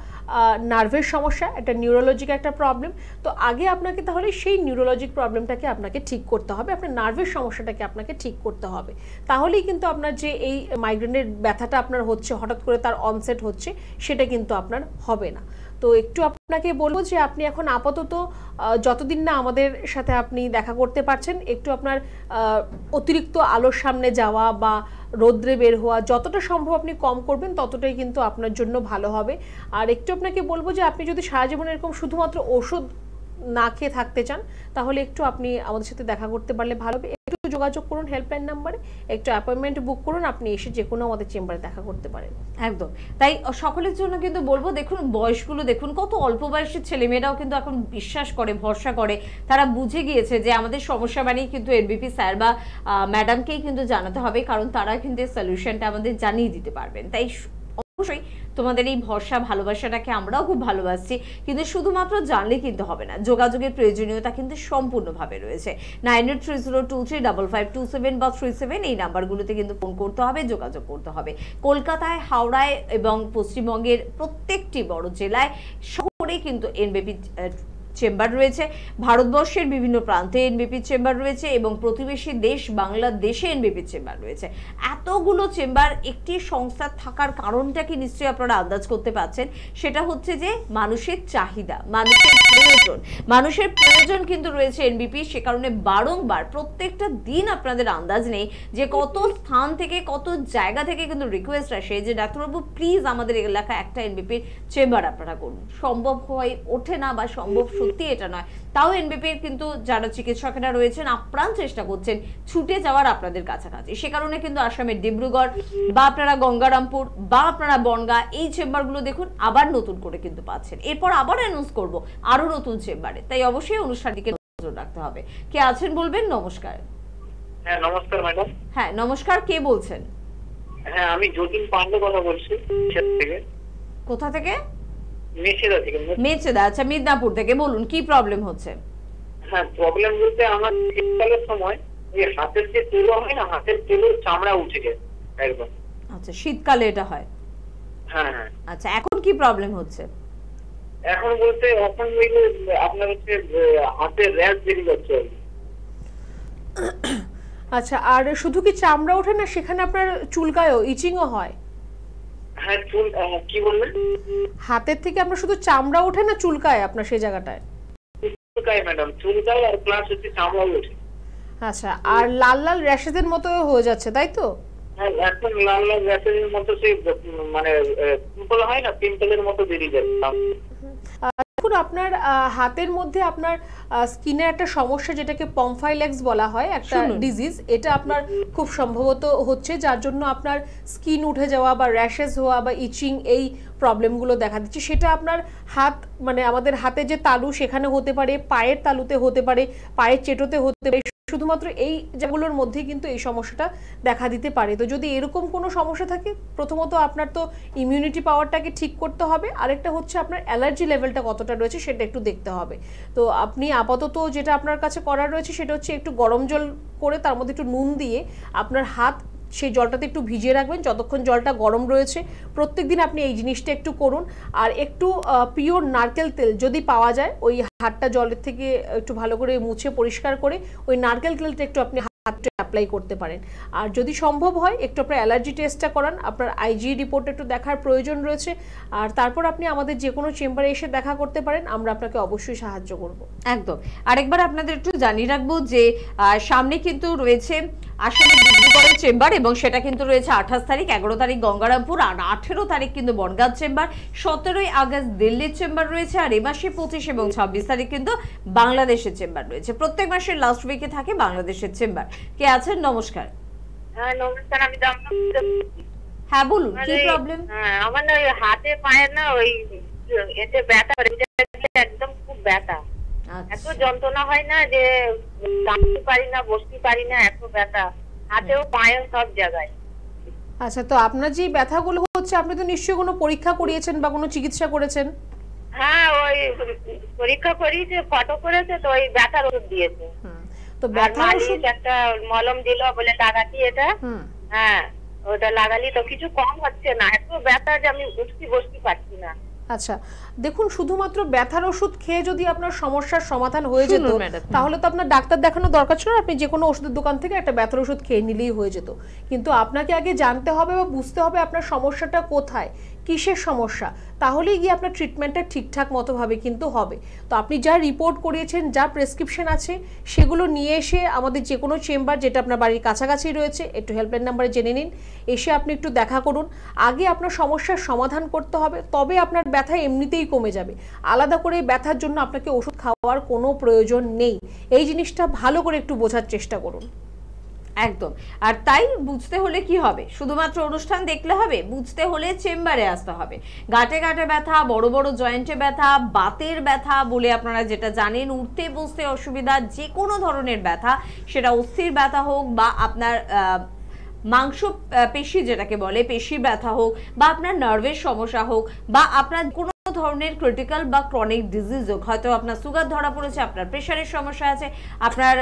নার্ভের সমস্যা, একটা নিউরোলজিক একটা প্রবলেম। তো আগে আপনাকে তাহলে সেই নিউরোলজিক প্রবলেমটাকে আপনাকে ঠিক করতে হবে, আপনার নার্ভের সমস্যাটাকে আপনাকে ঠিক করতে হবে, তাহলেই কিন্তু আপনার যে এই মাইগ্রেনের ব্যথাটা আপনার হচ্ছে, হঠাৎ করে তার অনসেট হচ্ছে, সেটা কিন্তু আপনার হবে না। তো একটু আপনাকে বলবো যে আপনি এখন আপাতত যতদিন না আমাদের সাথে আপনি দেখা করতে পারছেন, একটু আপনার অতিরিক্ত আলোর সামনে যাওয়া বা রোদ্রে বের হওয়া যতটা সম্ভব আপনি কম করবেন, ততটাই কিন্তু আপনার জন্য ভালো হবে। আর একটু আপনাকে বলবো যে আপনি যদি সারা জীবন এরকম শুধুমাত্র ওষুধ না খেয়ে থাকতে চান, তাহলে একটু আপনি আমাদের সাথে দেখা করতে পারলে ভালো হবে। একটু যোগাযোগ করুন হেল্পলাইন নাম্বারে, একটু অ্যাপয়েন্টমেন্ট বুক করুন, আপনি এসে যে কোনো আমাদের চেম্বারে দেখা করতে পারেন। একদম তাই, সকলের জন্য কিন্তু বলবো, দেখুন বয়সগুলো দেখুন, কত অল্প বয়সের ছেলেমেয়েরাও কিন্তু এখন বিশ্বাস করে, ভরসা করে, তারা বুঝে গিয়েছে যে আমাদের সমস্যা মানেই কিন্তু এনবিপি স্যার বা ম্যাডামকেই কিন্তু জানাতে হবে, কারণ তারা কিন্তু সলিউশনটা আমাদের জানিয়ে দিতে পারবেন। তাই অবশ্যই তোমাদের এই ভরসা ভালোবাসাটাকে আমরাও খুব ভালোবাসছি, কিন্তু শুধুমাত্র জানলে কিন্তু হবে না, যোগাযোগের প্রয়োজনীয়তা কিন্তু সম্পূর্ণভাবে রয়েছে। 9830235527 বা 37 এই নাম্বারগুলোতে কিন্তু ফোন করতে হবে, যোগাযোগ করতে হবে। কলকাতায়, হাওড়ায় এবং পশ্চিমবঙ্গের প্রত্যেকটি বড় জেলায়, শহরে কিন্তু এনবিপি চেম্বার রয়েছে। ভারতবর্ষের বিভিন্ন প্রান্তে এনবিপি চেম্বার রয়েছে এবং প্রতিবেশী দেশ বাংলাদেশে এনবিপি চেম্বার রয়েছে। এতগুলো চেম্বার একটি সংস্থা থাকার কারণটা কি নিশ্চয়ই আপনারা আন্দাজ করতে পারছেন, সেটা হচ্ছে যে মানুষের চাহিদা, মানুষের প্রয়োজন কিন্তু রয়েছে এনবিপি। সে কারণে বারংবার প্রত্যেকটা দিন আপনাদের আন্দাজ নেই যে কত স্থান থেকে, কত জায়গা থেকে কিন্তু রিকোয়েস্ট আসে যে ডাক্তারবাবু প্লিজ আমাদের এলাকায় একটা এনবিপির চেম্বার আপনারা করুন। সম্ভব হয়ে ওঠে না বা সম্ভব সত্যি এটা নয়, তাও এনবিপির কিন্তু যারা চিকিৎসকেরা রয়েছেন আপ্রাণ চেষ্টা করছেন ছুটে যাওয়ার আপনাদের কাছাকাছি। সে কারণে কিন্তু আসামের ডিব্রুগড় বা আপনারা গঙ্গারামপুর বা আপনারা বনগাঁ এই চেম্বারগুলো দেখুন আবার নতুন করে কিন্তু পাচ্ছেন। এরপর আবার অ্যানাউন্স করব আরো নতুন চেম্বারে, তাই অবশ্যই অনুষ্ঠানটিকে নজর রাখতে হবে। কে আছেন বলবেন? নমস্কার। হ্যাঁ নমস্কার ম্যাডাম। হ্যাঁ নমস্কার, কে বলছেন? হ্যাঁ আমি যতীন পান্ডে কথা বলছি। কোথা থেকে? মেচেদা থেকে। মেচেদা, আচ্ছা মিদনাপুর থেকে। বলুন কি প্রবলেম হচ্ছে? হ্যাঁ প্রবলেম বলতে আমার শীতকালের সময় এই হাতের যে তেলো হয় না, হাতের তেলোর চামড়া উঠে যায় একদম। আচ্ছা শীতকালে এটা হয়? হ্যাঁ হ্যাঁ। আচ্ছা এখন কি প্রবলেম হচ্ছে? এখন বলতে এখন ওই আপনার হচ্ছে হাতের র্যাশ বেরিয়ে যাচ্ছে। আচ্ছা আর শুধু কি চামড়া ওঠে না, সেখানে আপনার চুলকায়ও, ইচিংও হয়? হ্যাঁ চুল, কি বললেন? হাতের থেকে আপনার শুধু চামড়া ওঠে না চুলকায় আপনার সেই জায়গাটায়? চুলকায় ম্যাডাম, চুলকায় আর প্লাস হচ্ছে চামড়াও ওঠে। আচ্ছা আর লাল লাল র্যাশেসের মতো হয়ে যাচ্ছে তাই তো? হ্যাঁ এখন লাল লাল র্যাশেসের মতো সেই মানে পিম্পল হয় না, পিম্পলের মতো বেরিয়ে যাচ্ছে। দেখুন আপনার হাতের মধ্যে আপনার স্কিনের একটা সমস্যা যেটাকে পমফাইলেক্স বলা হয়, একটা ডিজিজ, এটা আপনার খুব সম্ভবত হচ্ছে, যার জন্য আপনার স্কিন উঠে যাওয়া বা র্যাশেস হওয়া বা ইচিং এই প্রবলেমগুলো দেখা দিচ্ছে। সেটা আপনার হাত মানে আমাদের হাতে যে তালু সেখানে হতে পারে, পায়ের তালুতে হতে পারে, পায়ের চেটোতে হতে পারে, শুধুমাত্র এই যেগুলোর মধ্যে কিন্তু এই সমস্যাটা দেখা দিতে পারে। তো যদি এরকম কোনো সমস্যা থাকে, প্রথমত আপনার তো ইমিউনিটি পাওয়ারটাকে ঠিক করতে হবে, আরেকটা হচ্ছে আপনার অ্যালার্জি লেভেলটা কতটা রয়েছে সেটা একটু দেখতে হবে। তো আপনি আপাতত যেটা আপনার কাছে করার রয়েছে সেটা হচ্ছে একটু গরম জল করে তার মধ্যে একটু নুন দিয়ে আপনার হাত সেই জলটাতে একটু ভিজিয়ে রাখবেন যতক্ষণ জলটা গরম রয়েছে। প্রত্যেকদিন আপনি এই জিনিসটা একটু করুন। আর একটু পিওর নারকেল তেল যদি পাওয়া যায়, ওই হাতটা জলের থেকে একটু ভালো করে মুছে পরিষ্কার করে ওই নারকেল তেলটা একটু আপনি হাতটা অ্যাপ্লাই করতে পারেন। আর যদি সম্ভব হয় একটু আপনার অ্যালার্জি টেস্টটা করান, আপনার আইজি রিপোর্ট একটু দেখার প্রয়োজন রয়েছে। আর তারপর আপনি আমাদের যে কোনো চেম্বারে এসে দেখা করতে পারেন, আমরা আপনাকে অবশ্যই সাহায্য করব। একদম। আরেকবার আপনাদের একটু জানিয়ে রাখবো যে সামনে কিন্তু রয়েছে আসামের ডিব্রুগড়ের চেম্বার এবং সেটা কিন্তু রয়েছে 28 তারিখ, 11 তারিখ গঙ্গারামপুর, আর 18 তারিখ কিন্তু বনগাঁ চেম্বার, 17ই আগস্ট দিল্লির চেম্বার রয়েছে, আর এই মাসে 25 এবং 26 তারিখ কিন্তু বাংলাদেশের চেম্বার রয়েছে। প্রত্যেক মাসের লাস্ট উইকে থাকে বাংলাদেশের চেম্বার। কে আছেন? নমস্কার। হ্যাঁ নমস্কার, আমি হ্যাঁ বলুন কি প্রবলেম? হ্যাঁ আমার না ওই হাতে পায়ে না ওই এতে ব্যথা, একদম খুব ব্যথা, এত যন্ত্রণা হয় না যে দাঁড়াতে পারি না, বসতে পারি না, এত ব্যথা হাতেও পায়েও সব জায়গায়। আচ্ছা তো আপনার যে ব্যথাগুলো হচ্ছে, আপনি তো নিশ্চয়ই কোনো পরীক্ষা করিয়েছেন বা কোনো চিকিৎসা করেছেন? হ্যাঁ ওই পরীক্ষা করিয়েছে, ফটো করেছে, তো ওই ব্যথার ওষুধ দিয়েছে। তো ব্যথার ওষুধ একটা মলম দিল, বলে লাগাতি এটা। হ্যাঁ ওটা লাগালি তো কিছু কম হচ্ছে না, এত ব্যথা যে আমি উঠতে বসতে পারছি না। আচ্ছা দেখুন, শুধুমাত্র ব্যথার ওষুধ খেয়ে যদি আপনার সমস্যার সমাধান হয়ে যেত তাহলে তো আপনার ডাক্তার দেখানো দরকার ছিল না, আপনি যে কোনো ওষুধের দোকান থেকে একটা ব্যথার ওষুধ খেয়ে নিলেই হয়ে যেত। কিন্তু আপনাকে আগে জানতে হবে বা বুঝতে হবে আপনার সমস্যাটা কোথায়, কিসের সমস্যা, তাহলেই গিয়ে আপনার ট্রিটমেন্টটা ঠিকঠাক মতোভাবে কিন্তু হবে। তো আপনি যা রিপোর্ট করিয়েছেন, যা প্রেসক্রিপশন আছে, সেগুলো নিয়ে এসে আমাদের যে কোনো চেম্বার যেটা আপনার বাড়ির কাছাকাছি রয়েছে, একটু হেল্পলাইন নাম্বারে জেনে নিন, এসে আপনি একটু দেখা করুন। আগে আপনার সমস্যার সমাধান করতে হবে, তবে আপনার ব্যথা এমনিতেই কমে যাবে। আলাদা করে ব্যথার জন্য আপনাকে ওষুধ খাওয়ার কোনো প্রয়োজন নেই। এই জিনিসটা ভালো করে একটু বোঝার চেষ্টা করুন। একদম। আর তাই বুঝতে হলে কি হবে, শুধুমাত্র অনুষ্ঠান দেখলে হবে? বুঝতে হলে চেম্বারে আসতে হবে। গাঁটে গাঁটে ব্যথা, বড় বড় জয়েন্টে ব্যথা, বাতের ব্যথা বলে আপনারা যেটা জানেন, উঠতে বসতে অসুবিধা, যে কোনো ধরনের ব্যথা, সেটা অস্থির ব্যথা হোক বা আপনার মাংস পেশি যেটাকে বলে, পেশি ব্যথা হোক বা আপনার নার্ভের সমস্যা হোক বা আপনার কোনো ধরনের ক্রিটিক্যাল বা ক্রনিক ডিজিজ হোক, হয়তো আপনার সুগার ধরা পড়েছে, আপনার প্রেশারের সমস্যা আছে, আপনার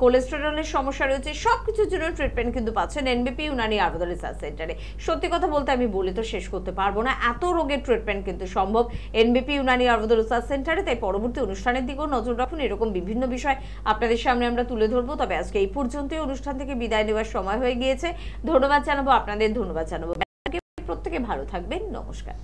কোলেস্টেরলের সমস্যা রয়েছে, সব কিছুর জন্য ট্রিটমেন্ট কিন্তু পাচ্ছেন এনবিপি ইউনানি আয়ুর্বেদ রিসার্চ সেন্টারে। সত্যি কথা বলতে আমি বলে তো শেষ করতে পারবো না, এত রোগের ট্রিটমেন্ট কিন্তু সম্ভব এনবিপি ইউনানি আয়ুর্বেদ রিসার্চ সেন্টারে। তাই পরবর্তী অনুষ্ঠানের দিকেও নজর রাখুন, এরকম বিভিন্ন বিষয় আপনাদের সামনে আমরা তুলে ধরবো। তবে আজকে এই পর্যন্তই, অনুষ্ঠান থেকে বিদায় নেওয়ার সময় হয়ে গিয়েছে। ধন্যবাদ জানাবো আপনাদের, ধন্যবাদ জানাবো প্রত্যেকে, ভালো থাকবেন, নমস্কার।